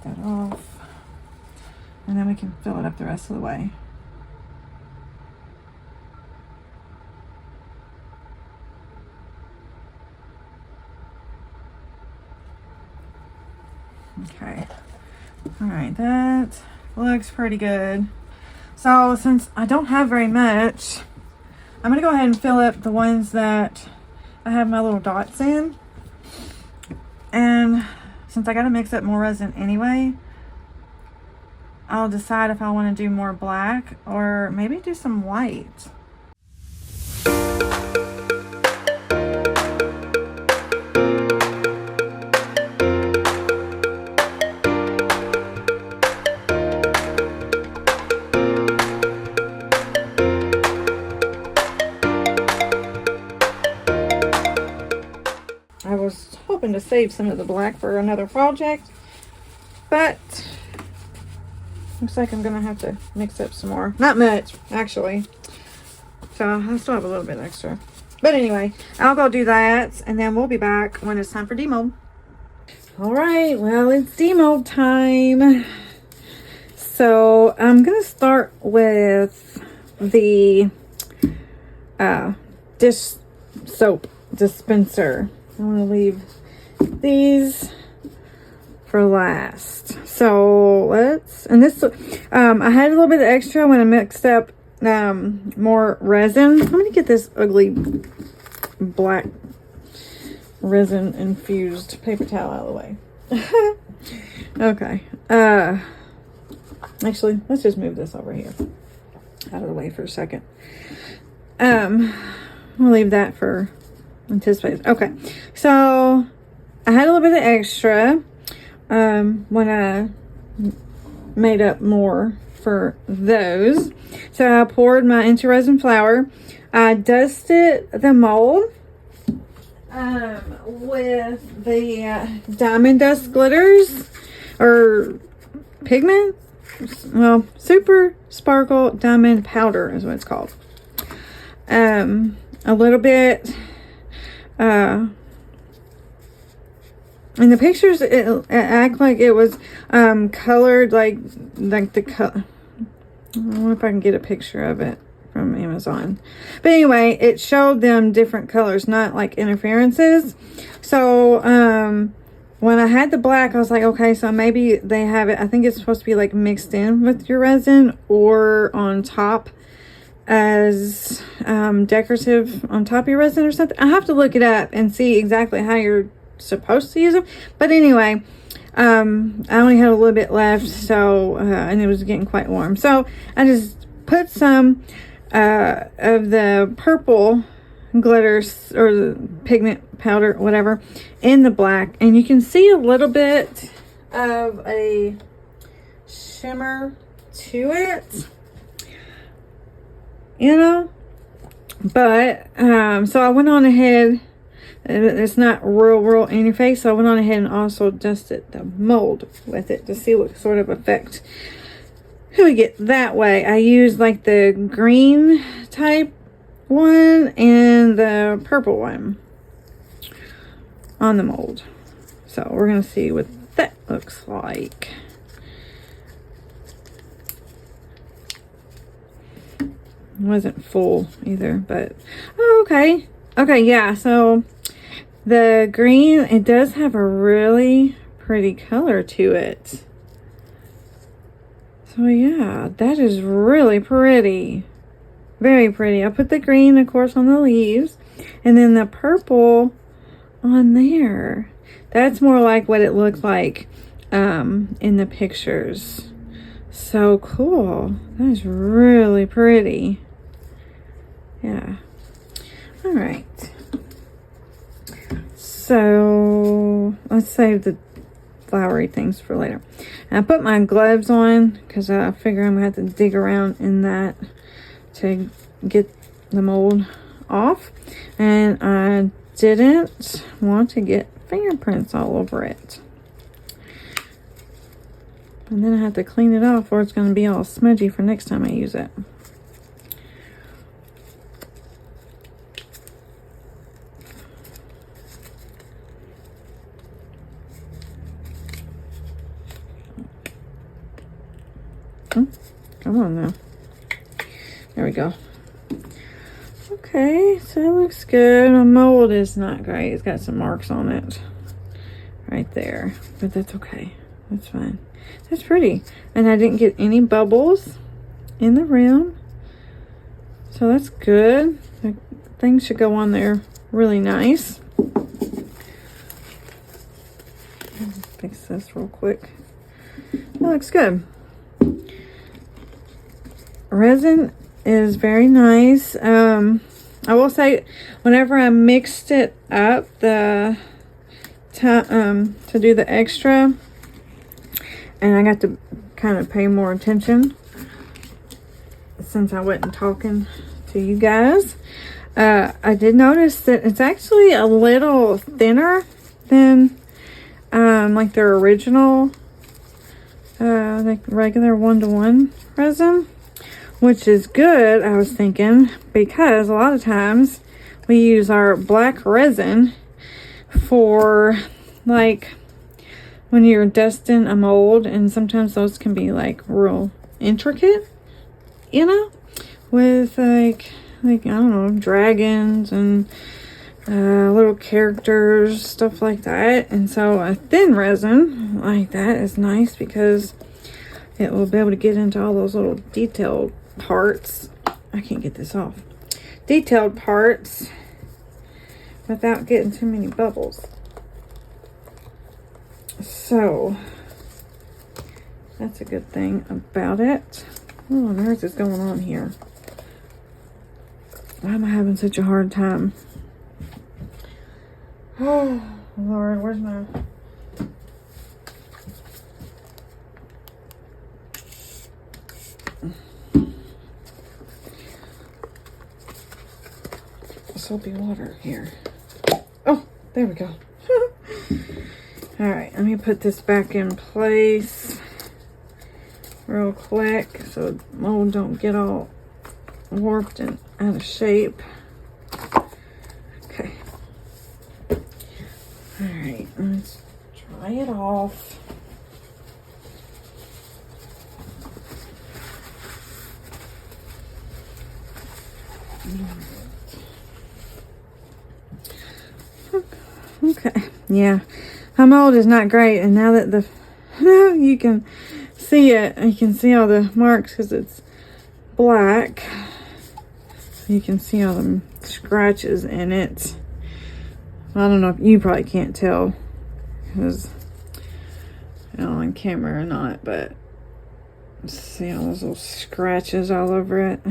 That off, and then we can fill it up the rest of the way. Okay, all right, that looks pretty good. So since I don't have very much, I'm gonna go ahead and fill up the ones that I have my little dots in. And since I gotta mix up more resin anyway, I'll decide if I want to do more black or maybe do some white. I was hoping to save some of the black for another project, but looks like I'm gonna have to mix up some more. Not much, actually. So I still have a little bit extra. But anyway, I'll go do that, and then we'll be back when it's time for demold. All right, well, it's demold time. So I'm gonna start with the dish soap dispenser. I want to leave these for last. So let's, and this, I had a little bit of extra when I mixed up more resin. I'm gonna get this ugly black resin infused paper towel out of the way. Okay, actually, let's just move this over here out of the way for a second. We'll leave that for anticipate. Okay, so I had a little bit of extra when I made up more for those. So I poured my into resin flour. I dusted the mold with the diamond dust glitters or pigment. Well, super sparkle diamond powder is what it's called. A little bit in the pictures it act like it was colored like the color. I don't know if I can get a picture of it from Amazon, but anyway, it showed them different colors, not like interferences. So when I had the black, I was like, okay, so maybe they have it, I think it's supposed to be like mixed in with your resin or on top as decorative on top of your resin or something. I have to look it up and see exactly how you're supposed to use them. But anyway, I only had a little bit left, so and it was getting quite warm, so I just put some of the purple glitters or the pigment powder, whatever, in the black, and you can see a little bit of a shimmer to it, you know. But so I went on ahead, it's not real in your face, so I went on ahead and also dusted the mold with it to see what sort of effect we get that way. I used like the green type one and the purple one on the mold, so we're gonna see what that looks like. It wasn't full either, but oh, okay, yeah, so the green, it does have a really pretty color to it. So yeah, that is really pretty. Very pretty. I put the green, of course, on the leaves, and then the purple on there. That's more like what it looked like in the pictures. So cool. That is really pretty. Yeah. All right. So let's save the flowery things for later. And I put my gloves on because I figure I'm gonna have to dig around in that to get the mold off, and I didn't want to get fingerprints all over it, and then I have to clean it off or it's going to be all smudgy for next time I use it. Come on now. There we go. Okay, so it looks good. My mold is not great. It's got some marks on it right there, but that's okay. That's fine. That's pretty. And I didn't get any bubbles in the rim, so that's good. The things should go on there really nice. Fix this real quick. That looks good. Resin is very nice. I will say, whenever I mixed it up to do the extra, and I got to kind of pay more attention since I wasn't talking to you guys, I did notice that it's actually a little thinner than like their original like regular 1-to-1 resin, which is good, I was thinking, because a lot of times we use our black resin for like when you're dusting a mold, and sometimes those can be like real intricate, you know, with like I don't know, dragons and little characters, stuff like that. And so a thin resin like that is nice because it will be able to get into all those little detailed parts. I can't get this off. Detailed parts without getting too many bubbles. So that's a good thing about it. What on earth is going on here? Why am I having such a hard time? Oh Lord, where's my... soapy water here. Oh, there we go. All right, let me put this back in place real quick so the mold don't get all warped and out of shape. Okay. All right, let's dry it off. Okay, yeah, my mold is not great, and now that you can see it, you can see all the marks because it's black. You can see all the scratches in it. I don't know if you probably can't tell because on camera or not, but see all those little scratches all over it.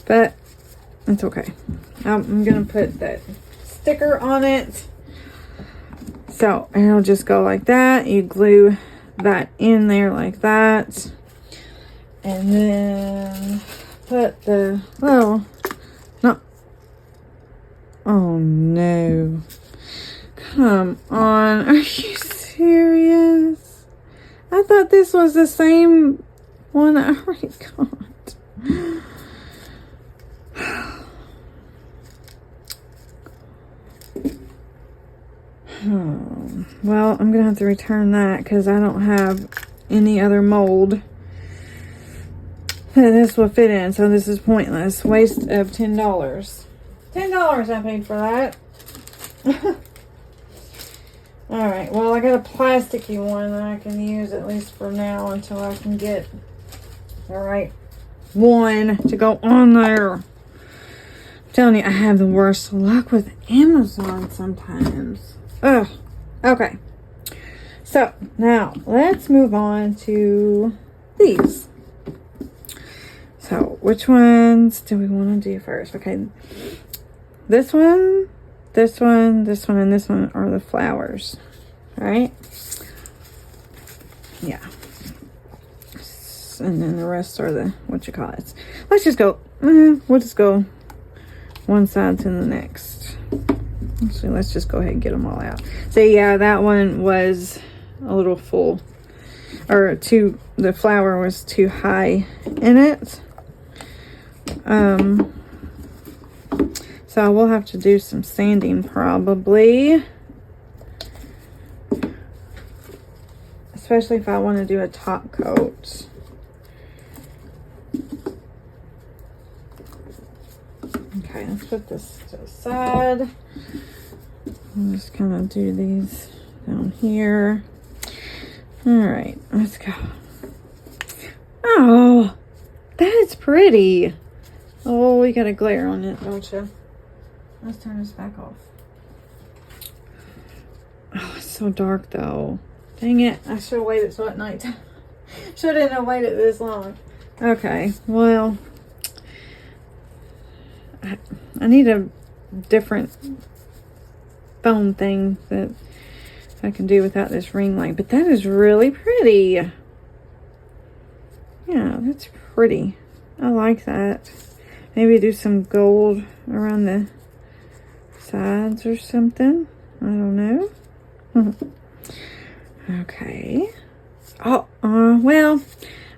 But it's okay. I'm gonna put that sticker on it. So it'll just go like that. You glue that in there like that. And then put the, well, no. Oh no. Come on. Are you serious? I thought this was the same one I already got. Oh, well, I'm gonna have to return that because I don't have any other mold that this will fit in, so this is pointless. Waste of $10. $10 I paid for that. Alright, well, I got a plasticky one that I can use at least for now until I can get the right one to go on there. I'm telling you, I have the worst luck with Amazon sometimes. Ugh. Okay. So, now, let's move on to these. So, which ones do we want to do first? Okay. This one, this one, this one, and this one are the flowers. Right? Yeah. And then the rest are the, what you call it. Let's just go, we'll just go one side to the next. So let's just go ahead and get them all out. So yeah, that one was a little full, or the flower was too high in it. So we'll have to do some sanding probably, especially if I want to do a top coat. Okay, let's put this to the side. I'll just kind of do these down here. All right, let's go. Oh, that's pretty. Oh, we got a glare on it, don't you? Let's turn this back off. Oh, it's so dark though. Dang it, I should have waited till at night. Shouldn't have waited this long. Okay, well, I need a different foam thing that I can do without this ring light, but that is really pretty. Yeah, that's pretty. I like that. Maybe do some gold around the sides or something. I don't know. Okay. Oh, well,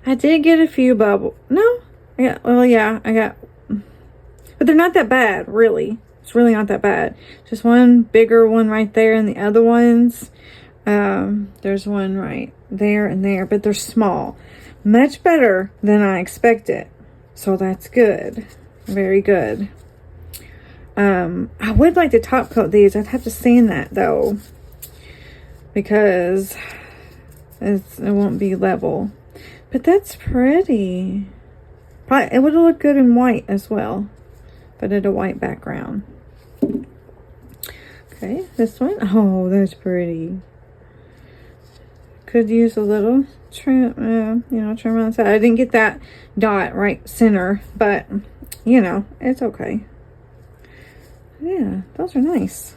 I did get a few bubble. No, yeah, I got, but they're not that bad, really. It's really not that bad. Just one bigger one right there, and the other ones, there's one right there and there, but they're small. Much better than I expected. So that's good. Very good. I would like to top coat these. I'd have to sand that though, because it won't be level. But that's pretty. Probably, it would look good in white as well, but in a white background. Okay, this one. Oh, that's pretty. Could use a little trim, trim on the side. I didn't get that dot right center, but it's okay. Yeah, those are nice.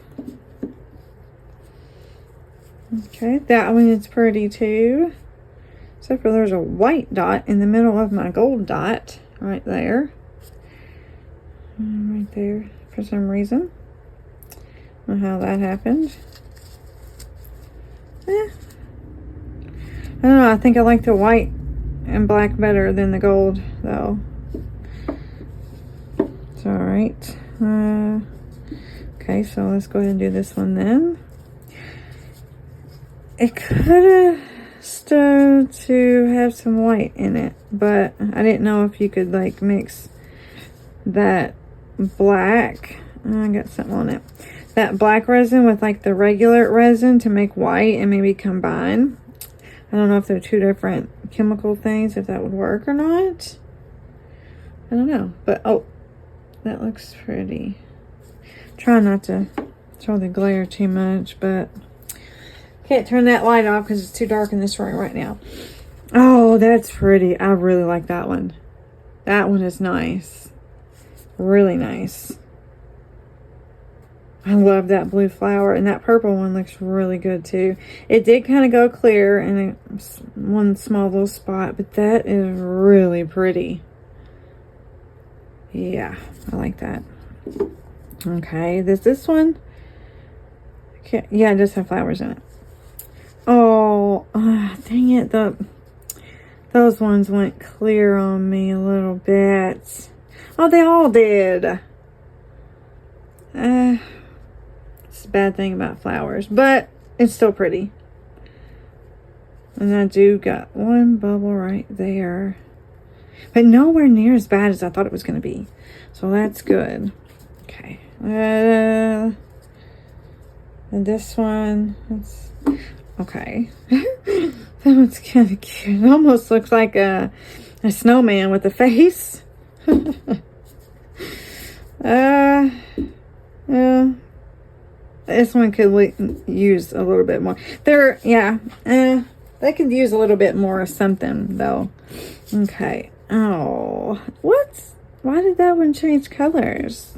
Okay, that one is pretty too. Except for there's a white dot in the middle of my gold dot right there. right there for some reason. I don't know how that happened. I don't know, I think I like the white and black better than the gold though. It's alright. Okay, so let's go ahead and do this one then. It could have stood to have some white in it, but I didn't know if you could like mix that black. I got something on it. That black resin with like the regular resin to make white and maybe combine. I don't know if they're two different chemical things, if that would work or not. I don't know, but oh, that looks pretty. Try not to show the glare too much, but can't turn that light off because it's too dark in this room right now. Oh, that's pretty. I really like that one. That one is nice. Really nice. I love that blue flower, and that purple one looks really good too. It did kind of go clear in one small little spot, but that is really pretty. Yeah, I like that. Okay, this one? Okay, yeah, it does have flowers in it. Oh, dang it. Those ones went clear on me a little bit. Oh, they all did. It's a bad thing about flowers, but it's still pretty. And I do got one bubble right there, but nowhere near as bad as I thought it was going to be. So that's good. Okay. And this one, that's okay. That one's kind of cute. It almost looks like a snowman with a face. Yeah. This one could use a little bit more. They could use a little bit more of something though. Okay. Oh, why did that one change colors?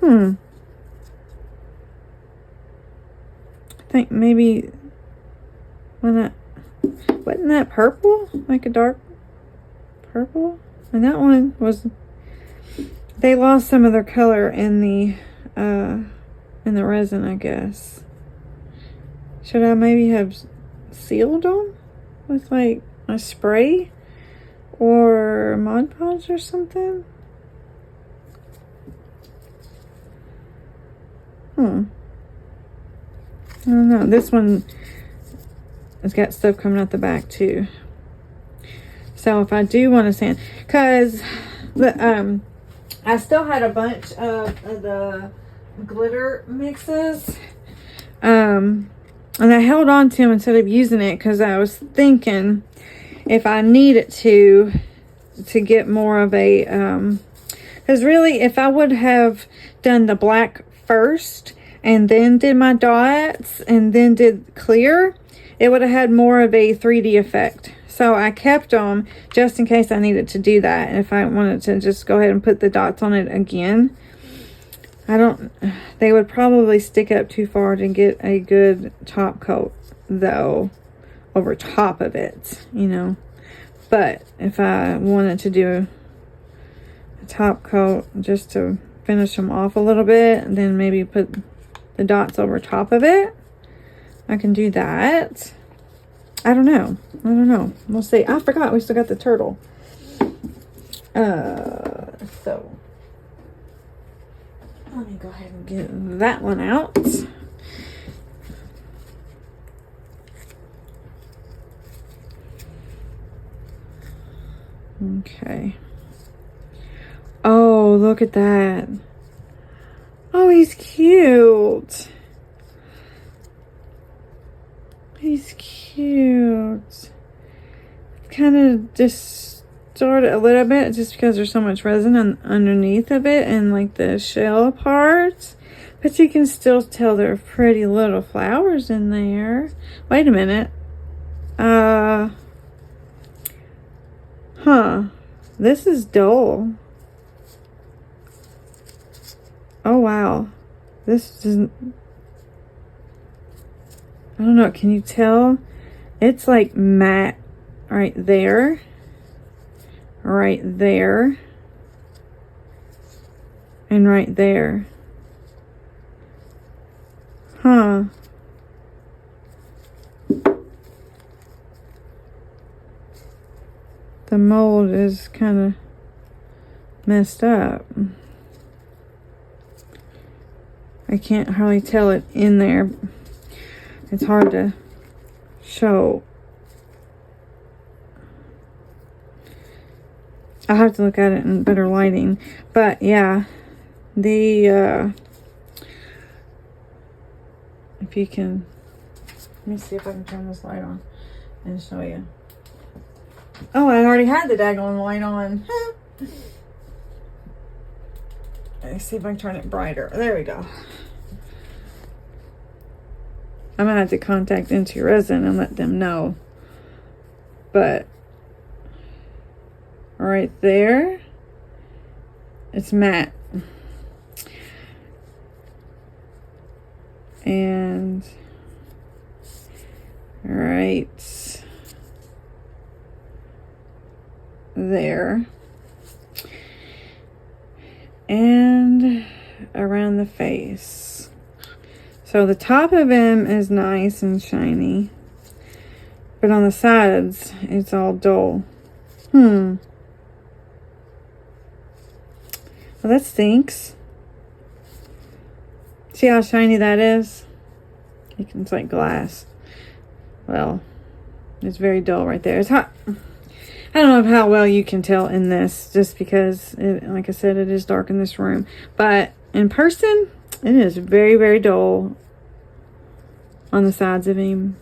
I think maybe wasn't that purple? Like a dark purple? And that one was, they lost some of their color in the resin, I guess. Should I maybe have sealed them with like a spray or Mod Podge or something? I don't know. This one has got stuff coming out the back too. So if I do want to sand, because I still had a bunch of the glitter mixes, and I held on to them instead of using it because I was thinking if I needed to get more of a because really if I would have done the black first and then did my dots and then did clear, it would have had more of a 3D effect. So I kept them just in case I needed to do that. And if I wanted to just go ahead and put the dots on it again, they would probably stick up too far to get a good top coat though over top of it, you know. But if I wanted to do a top coat just to finish them off a little bit and then maybe put the dots over top of it, I can do that. I don't know. We'll see. I forgot we still got the turtle. So let me go ahead and get that one out. Okay. Oh, look at that. Oh, he's cute. He's cute. Kind of distorted a little bit just because there's so much resin underneath of it and like the shell parts. But you can still tell there are pretty little flowers in there. Wait a minute. This is dull. Oh, wow. This isn't... I don't know. Can you tell? It's like matte right there. right there and right there. Huh. The mold is kind of messed up. I can't hardly tell it in there. It's hard to show. I'll have to look at it in better lighting. But yeah, the if you can, let me see if I can turn this light on and show you. Oh, I already had the daggone light on. Let's see if I can turn it brighter. There we go. I'm gonna have to contact Into Resin and let them know. But right there, it's matte. And right there. And around the face. So the top of him is nice and shiny. But on the sides, it's all dull. Well, that stinks. See how shiny that is? It's like glass. Well, it's very dull right there. It's hot. I don't know how well you can tell in this, just because, like I said, it is dark in this room. But in person, it is very, very dull on the sides of him.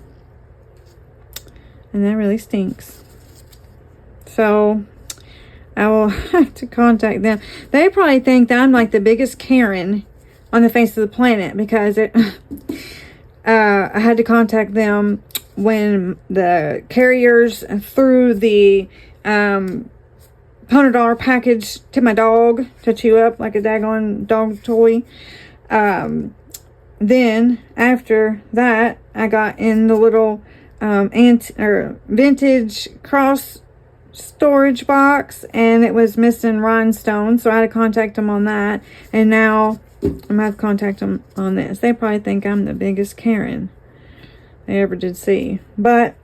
And that really stinks. So I will have to contact them. They probably think that I'm like the biggest Karen on the face of the planet, because I had to contact them when the carriers threw the $100 package to my dog to chew up like a daggone dog toy. Then after that, I got in the little vintage cross storage box, and it was missing rhinestones, so I had to contact them on that. And now I'm gonna have to contact them on this. They probably think I'm the biggest Karen they ever did see, but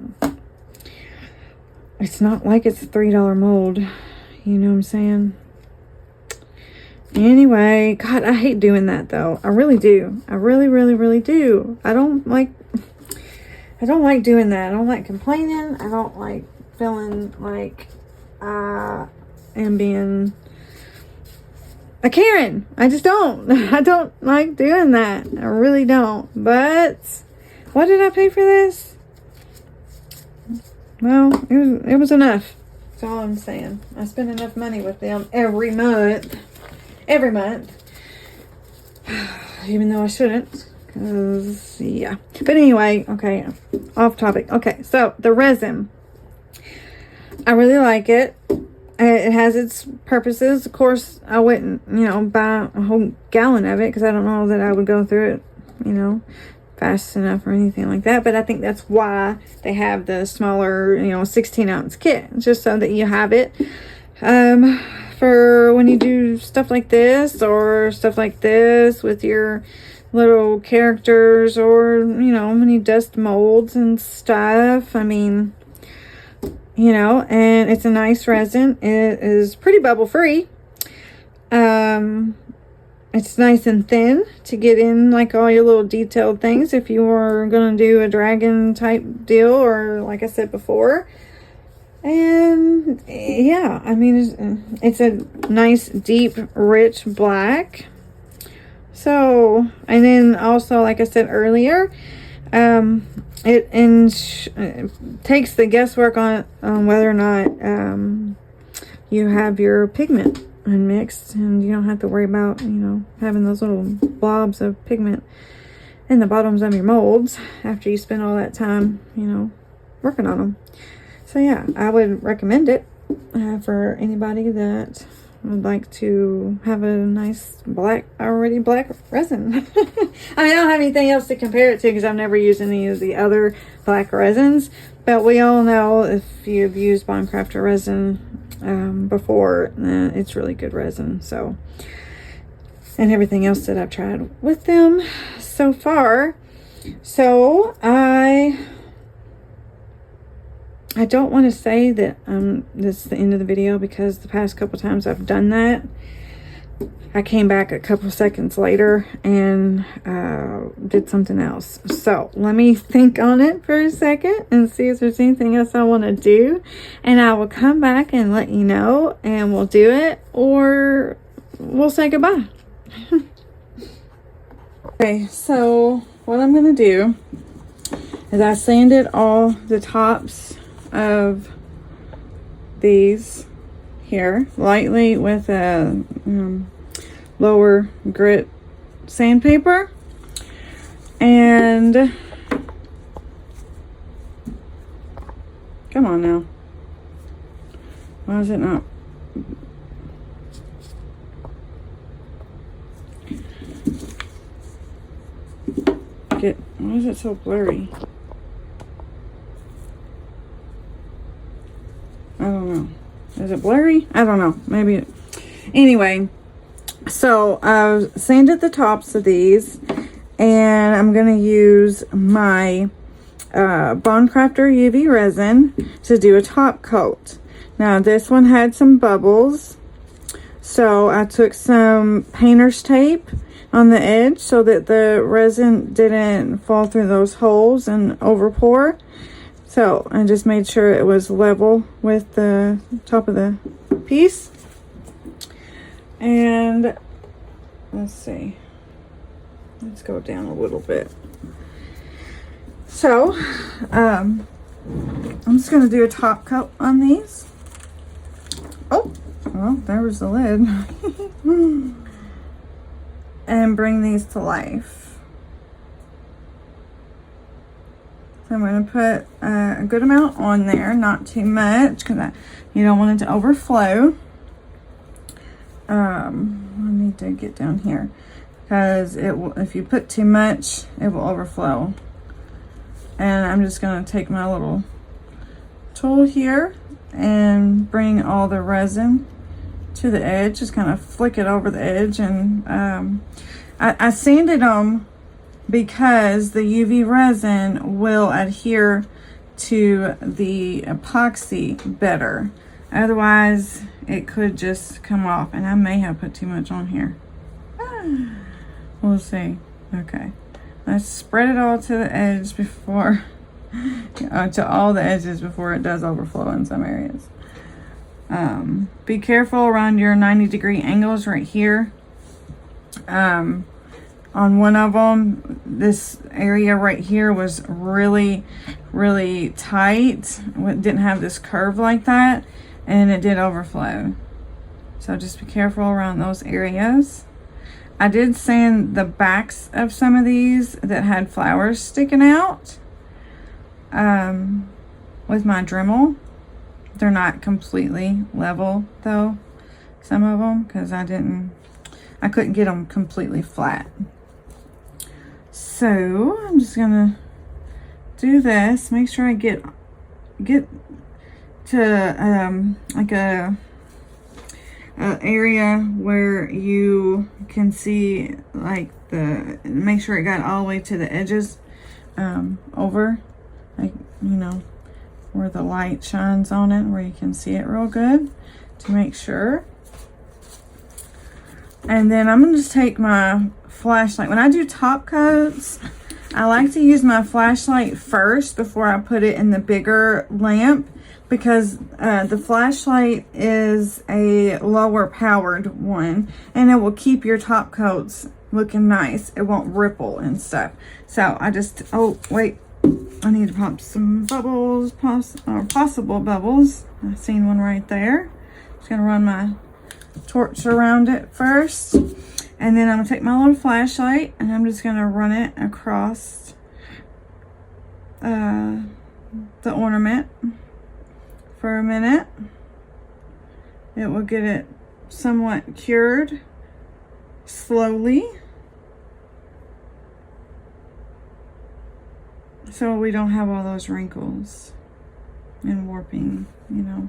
it's not like it's a $3 mold. You know what I'm saying? Anyway, God, I hate doing that though. I really do. I really, really, really do. I don't like doing that. I don't like complaining. I don't like feeling like I am being a Karen. I just don't. I don't like doing that. I really don't. But what did I pay for this? Well, it was enough. That's all I'm saying. I spend enough money with them every month. Every month. Even though I shouldn't. Because, yeah. But anyway, okay. Off topic. Okay, so the resin. I really like it. It has its purposes. Of course, I wouldn't, buy a whole gallon of it, because I don't know that I would go through it, fast enough or anything like that. But I think that's why they have the smaller, 16-ounce kit, just so that you have it for when you do stuff like this, or stuff like this with your little characters, or, when you dust molds and stuff. I mean, and it's a nice resin. It is pretty bubble free. It's nice and thin to get in like all your little detailed things if you are going to do a dragon type deal, or like I said before. And yeah, I mean, it's a nice, deep, rich black. So, and then also, like I said earlier, it takes the guesswork on whether or not you have your pigment unmixed, and you don't have to worry about, having those little blobs of pigment in the bottoms of your molds after you spend all that time, working on them. So yeah, I would recommend it for anybody that would like to have a nice already black resin. I mean, I don't have anything else to compare it to, because I've never used any of the other black resins. But we all know, if you've used Bondcraftor resin, before. It's really good resin. So, and everything else that I've tried with them so far. So I don't want to say that this is the end of the video, because the past couple times I've done that, I came back a couple seconds later and did something else. So let me think on it for a second and see if there's anything else I want to do, and I will come back and let you know, and we'll do it, or we'll say goodbye. Okay, so what I'm going to do is I sanded all the tops of these here lightly with a lower grit sandpaper, and come on now, why is it not? Why is it so blurry? I don't know. Is it blurry? I don't know. Maybe anyway, so I've sanded the tops of these, and I'm going to use my Bondcraftor UV resin to do a top coat. Now this one had some bubbles, so I took some painter's tape on the edge so that the resin didn't fall through those holes and over pour. So I just made sure it was level with the top of the piece. And let's see, let's go down a little bit. So I'm just going to do a top coat on these. Oh, well, there was the lid. And bring these to life. So I'm going to put a good amount on there, not too much, because you don't want it to overflow. I need to get down here, because if you put too much, it will overflow. And I'm just going to take my little tool here and bring all the resin to the edge, just kind of flick it over the edge. And I sanded them because the UV resin will adhere to the epoxy better. Otherwise it could just come off, and I may have put too much on here. We'll see. Okay, let's spread it all to the edge before to all the edges before it does overflow in some areas. Be careful around your 90-degree angles right here. On one of them, this area right here was really tight. It didn't have this curve like that, and it did overflow. So just be careful around those areas. I did sand the backs of some of these that had flowers sticking out with my Dremel. They're not completely level though, some of them, because I couldn't get them completely flat. So I'm just gonna do this, make sure I get to like a area where you can see, like, make sure it got all the way to the edges, over, like, you know, where the light shines on it, where you can see it real good, to make sure. And then I'm gonna just take my flashlight. When I do top coats, I like to use my flashlight first before I put it in the bigger lamp, because the flashlight is a lower powered one, and it will keep your top coats looking nice. It won't ripple and stuff. So I just, oh wait, I need to pop some bubbles, possible bubbles. I've seen one right there. Just gonna run my torch around it first, and then I'm gonna take my little flashlight and I'm just gonna run it across the ornament for a minute. It will get it somewhat cured slowly, so we don't have all those wrinkles and warping, you know.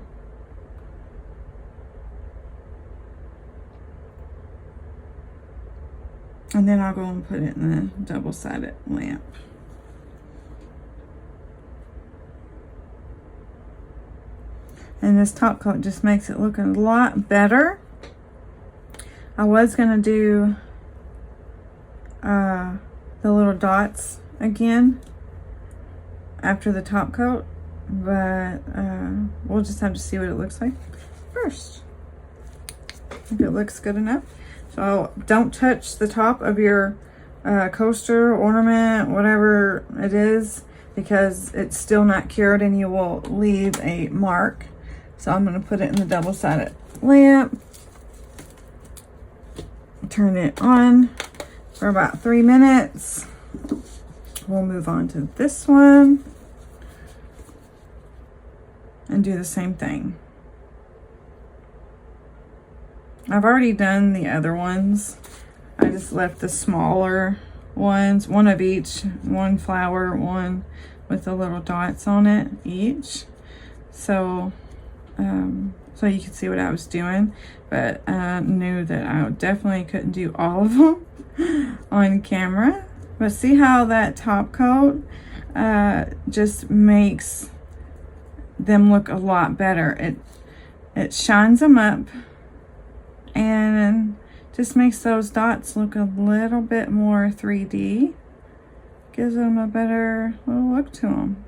And then I'll go and put it in the double-sided lamp. And this top coat just makes it look a lot better. I was gonna do the little dots again after the top coat, but we'll just have to see what it looks like first. If it looks good enough. So don't touch the top of your coaster, ornament, whatever it is, because it's still not cured and you will leave a mark. So I'm going to put it in the double-sided lamp. Turn it on for about 3 minutes. We'll move on to this one and do the same thing. I've already done the other ones. I just left the smaller ones, one of each, one flower, one with the little dots on it each. So so you could see what I was doing, but I knew that I definitely couldn't do all of them on camera. But see how that top coat just makes them look a lot better. It shines them up and just makes those dots look a little bit more 3D. Gives them a better little look to them.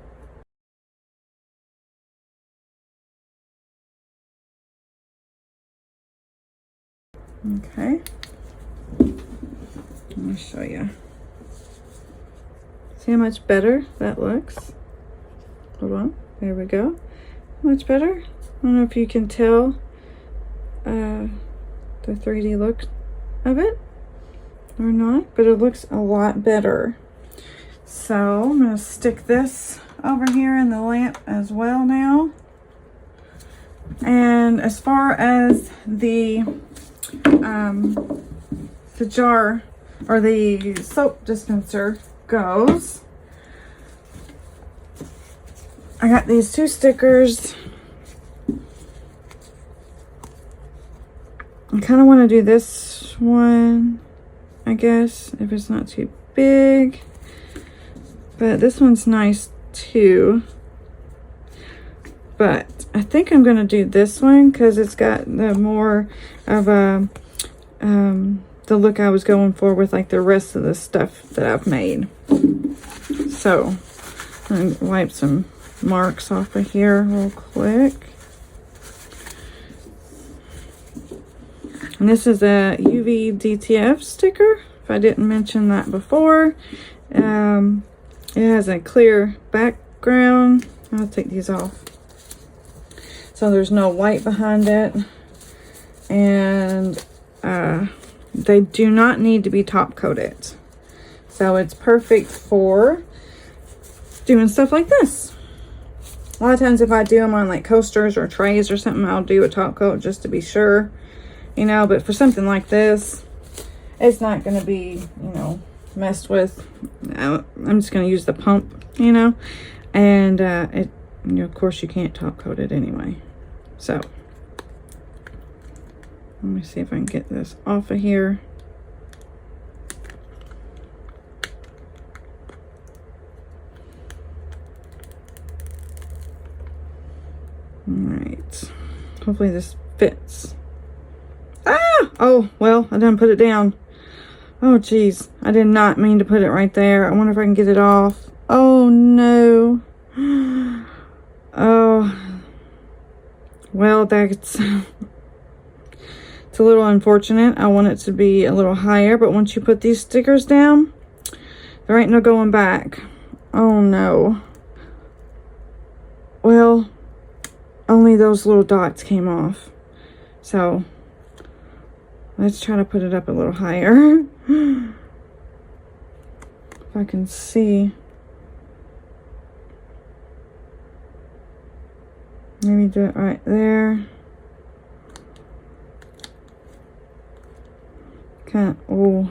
Okay, let me show you. See how much better that looks? Hold on, there we go. Much better. I don't know if you can tell the 3D look of it or not, but it looks a lot better. So I'm going to stick this over here in the lamp as well now. And as far as the jar or the soap dispenser goes, I got these 2 stickers. I kind of want to do this one, I guess, if it's not too big. But this one's nice too. But I think I'm going to do this one because it's got the more of a the look I was going for with like the rest of the stuff that I've made. So I'm gonna wipe some marks off of here real quick. And this is a UV DTF sticker, if I didn't mention that before. It has a clear background. I'll take these off. So there's no white behind it. And they do not need to be top coated. So it's perfect for doing stuff like this. A lot of times if I do them on like coasters or trays or something, I'll do a top coat just to be sure, you know, but for something like this, it's not going to be, you know, messed with. I'm just going to use the pump, you know, and you know, of course you can't top coat it anyway. So let me see if I can get this off of here. All right. Hopefully this fits. Ah! Oh, well, I didn't put it down. Oh, geez. I did not mean to put it right there. I wonder if I can get it off. Oh, no. Oh. Well, that's... It's a little unfortunate. I want it to be a little higher, but once you put these stickers down, there ain't no going back. Oh no. Well, only those little dots came off. So, let's try to put it up a little higher. If I can see. Maybe do it right there. Can't, oh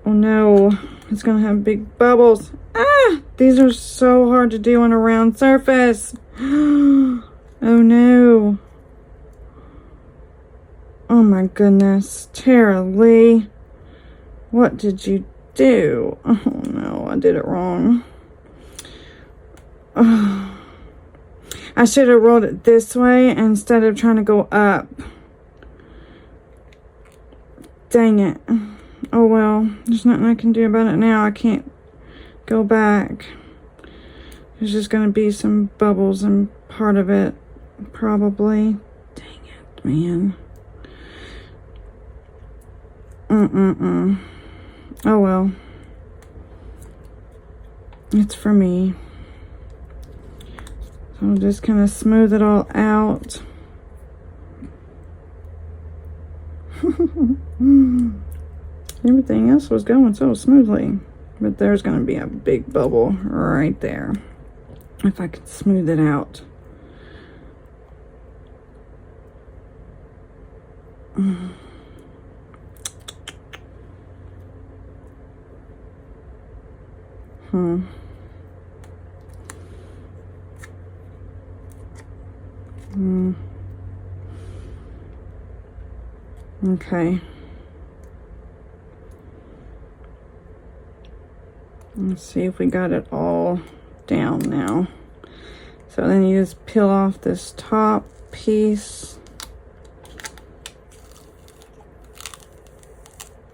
no, it's gonna have big bubbles. Ah, these are so hard to do on a round surface. Oh no. Oh my goodness, Tara Lee. What did you do? Oh no, I did it wrong. Oh, I should have rolled it this way instead of trying to go up. Dang it. Oh well, there's nothing I can do about it now. I can't go back. There's just going to be some bubbles in part of it, probably. Dang it, man. Oh well. It's for me. So I'm just kind of smooth it all out. Everything else was going so smoothly. But there's going to be a big bubble right there. If I could smooth it out. Okay. Let's see if we got it all down now. So then you just peel off this top piece.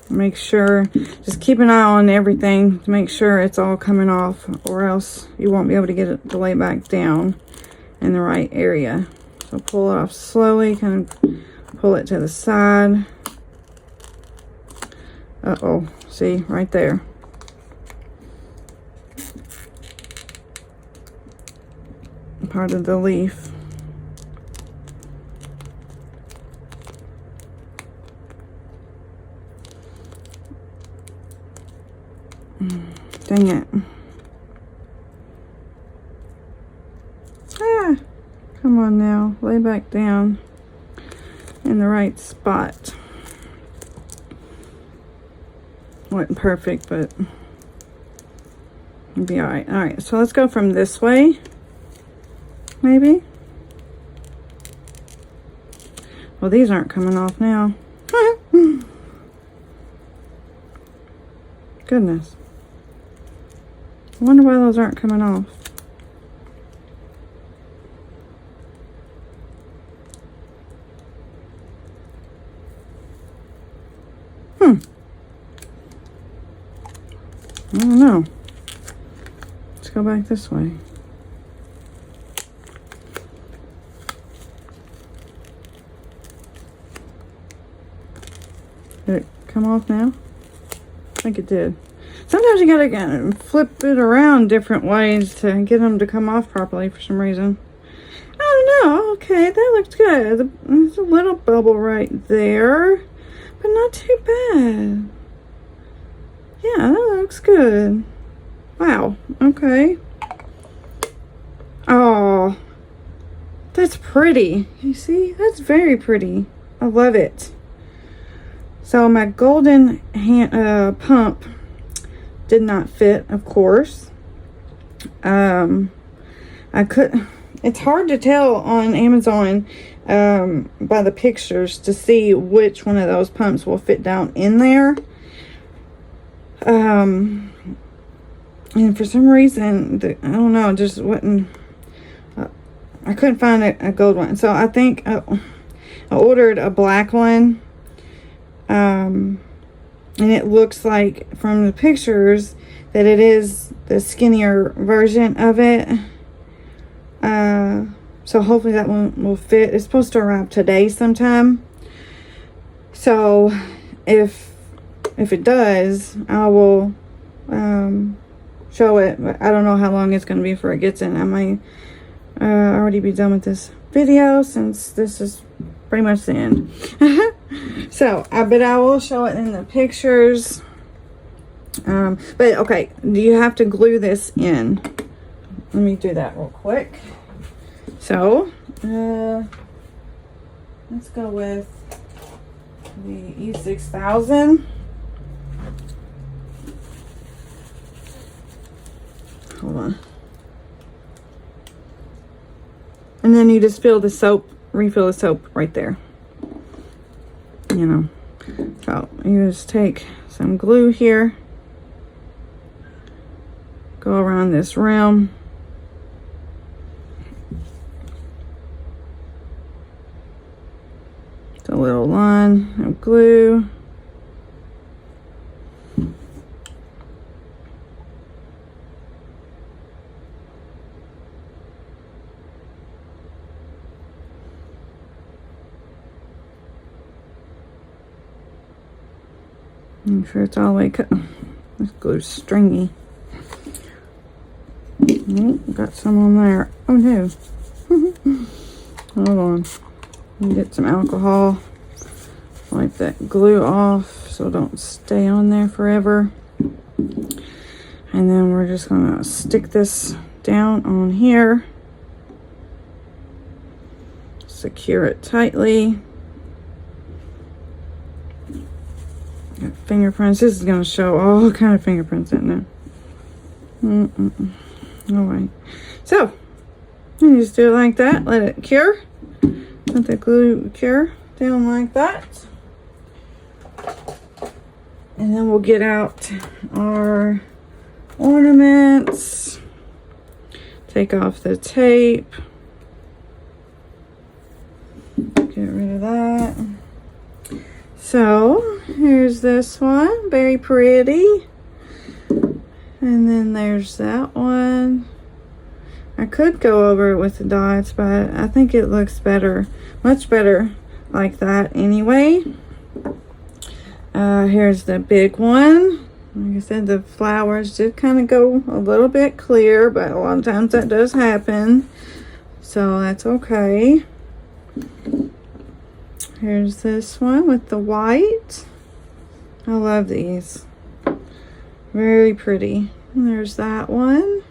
Make sure, just keep an eye on everything to make sure it's all coming off, or else you won't be able to get it to lay back down in the right area. So pull it off slowly, kind of pull it to the side. Uh-oh, see, right there. Part of the leaf. Dang it. Ah, come on now, lay back down in the right spot. Wasn't perfect, but it'll be all right. All right, so let's go from this way. Maybe. Well, these aren't coming off now. Goodness. I wonder why those aren't coming off. I don't know. Let's go back this way. Did it come off now? I think it did. Sometimes you gotta kind of flip it around different ways to get them to come off properly for some reason. I don't know. Okay, that looks good. There's a little bubble right there, but not too bad. Yeah, that looks good. Wow. Okay. Oh, that's pretty. You see? That's very pretty. I love it. So my golden hand, pump did not fit, of course. It's hard to tell on Amazon by the pictures to see which one of those pumps will fit down in there. And for some reason, I don't know, it just wasn't, I couldn't find a gold one. So I think I ordered a black one. And it looks like from the pictures that it is the skinnier version of it. So hopefully that one will fit. It's supposed to arrive today sometime. So if it does, I will show it. But I don't know how long it's going to be before it gets in. I might already be done with this video since this is pretty much the end. So but I will show it in the pictures. But okay, you have to glue this in. Let me do that real quick. So let's go with the E6000. Hold on. And then you just fill the soap, refill the soap right there. You know, so you just take some glue here. Go around this rim. It's a little line of glue. Make sure it's all the way cut. This glue's stringy. Oh, got some on there. Oh no. Hold on. Let me get some alcohol. Wipe that glue off so it don't stay on there forever. And then we're just gonna stick this down on here. Secure it tightly. Got fingerprints. This is going to show all kind of fingerprints in there. All right. So, you just do it like that. Let it cure. Let the glue cure down like that. And then we'll get out our ornaments. Take off the tape. Get rid of that. So, here's this one, very pretty. And then there's that one. I could go over it with the dots, but I think it looks better, much better like that anyway. Here's the big one. Like I said, the flowers did kind of go a little bit clear, but a lot of times that does happen. So that's okay. Here's this one with the white. I love these. Very pretty. And there's that one.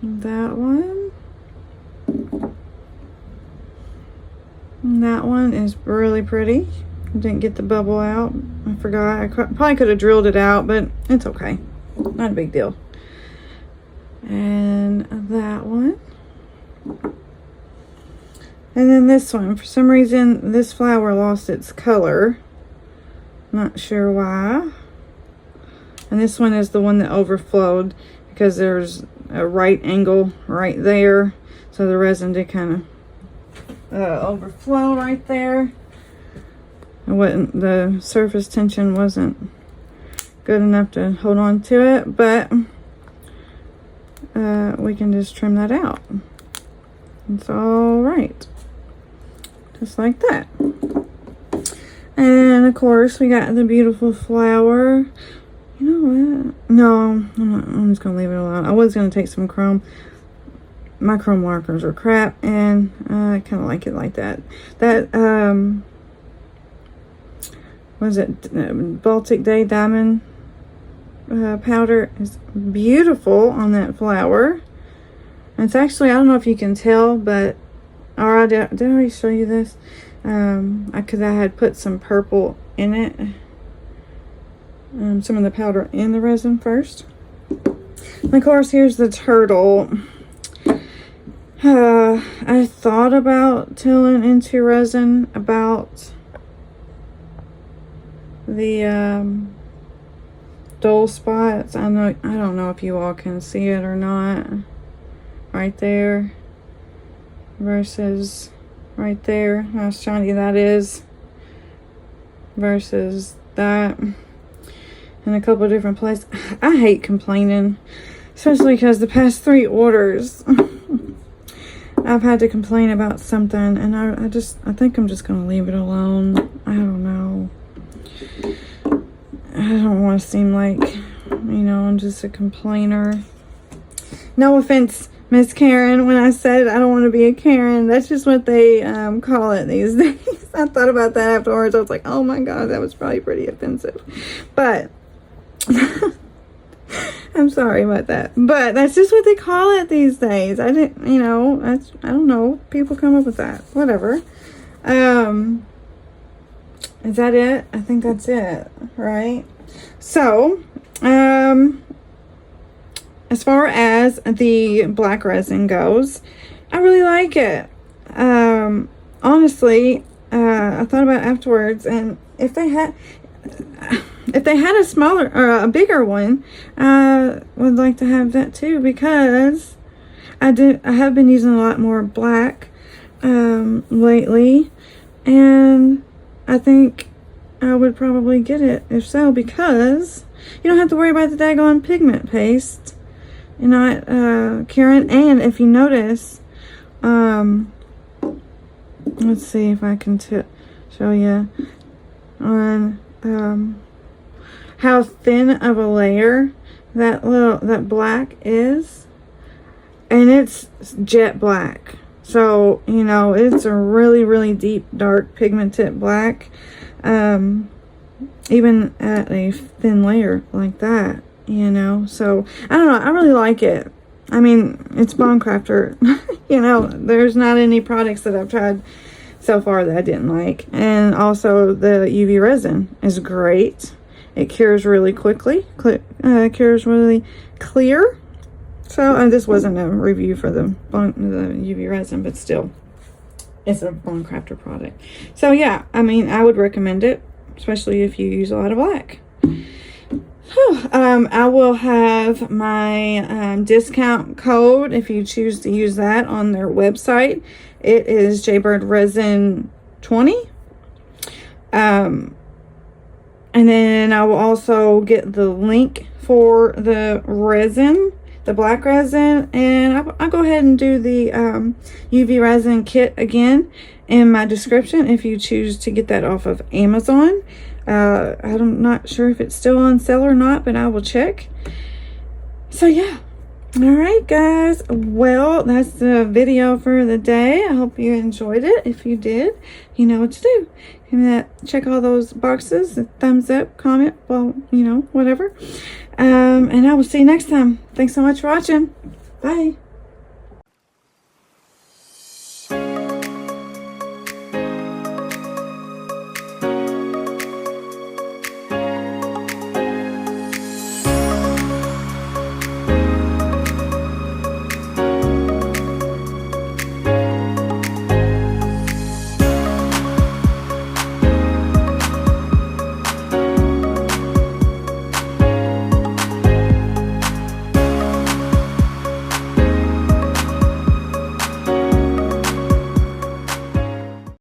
That one. And that one is really pretty. I didn't get the bubble out. I forgot. I probably could have drilled it out, but it's okay. Not a big deal. And that one. And then this one, for some reason, this flower lost its color. Not sure why. And this one is the one that overflowed because there's a right angle right there. So the resin did kind of overflow right there. The surface tension wasn't good enough to hold on to it, but we can just trim that out. It's all right. Just like that. And of course we got the beautiful flower. You know what? No, I'm just gonna leave it alone. I was gonna take some chrome. My chrome markers are crap, and I kind of like it like that. That what is it? Baltic Day diamond powder is beautiful on that flower. And it's actually, I don't know if you can tell, but did I already show you this? Because I had put some purple in it. Some of the powder in the resin first. And of course, here's the turtle. I thought about tilling into resin about the dull spots. I don't know if you all can see it or not. Right there versus right there. How shiny that is versus that. In a couple of different places. I hate complaining, especially because the past 3 orders I've had to complain about something, and I think I'm just gonna leave it alone. I don't know. I don't want to seem like, I'm just a complainer. No offense, Miss Karen, when I said I don't want to be a Karen. That's just what they call it these days. I thought about that afterwards. I was like, oh my god, that was probably pretty offensive. But I'm sorry about that. But that's just what they call it these days. I didn't, I don't know. People come up with that. Whatever. Is that it? I think that's it, right? So, as far as the black resin goes, I really like it. Honestly, I thought about it afterwards, and if they had a smaller or a bigger one, I would like to have that too, because I have been using a lot more black lately, and I think I would probably get it if so, because you don't have to worry about the daggone pigment paste. You're not carrying. And if you notice, let's see if I can show you on how thin of a layer that black is, and it's jet black. So, you know, it's a really, really deep, dark, pigmented black, even at a thin layer like that, you know. So, I don't know. I really like it. I mean, it's Bondcraftor. You know, there's not any products that I've tried so far that I didn't like. And also, the UV resin is great. It cures really quickly. Cures really clear. So, this wasn't a review for the UV resin, but still, it's a Bondcraftor product. So, yeah, I mean, I would recommend it, especially if you use a lot of black. I will have my discount code if you choose to use that on their website. It is Jaybirdresin 20. And then I will also get the link for the resin, the black resin, and I'll go ahead and do the UV resin kit again in my description if you choose to get that off of Amazon. I'm not sure if it's still on sale or not, but I will check. So yeah. All right, guys. Well, that's the video for the day. I hope you enjoyed it. If you did, you know what to do. Check all those boxes, the thumbs up, comment, well, you know, whatever. And I will see you next time. Thanks so much for watching. Bye.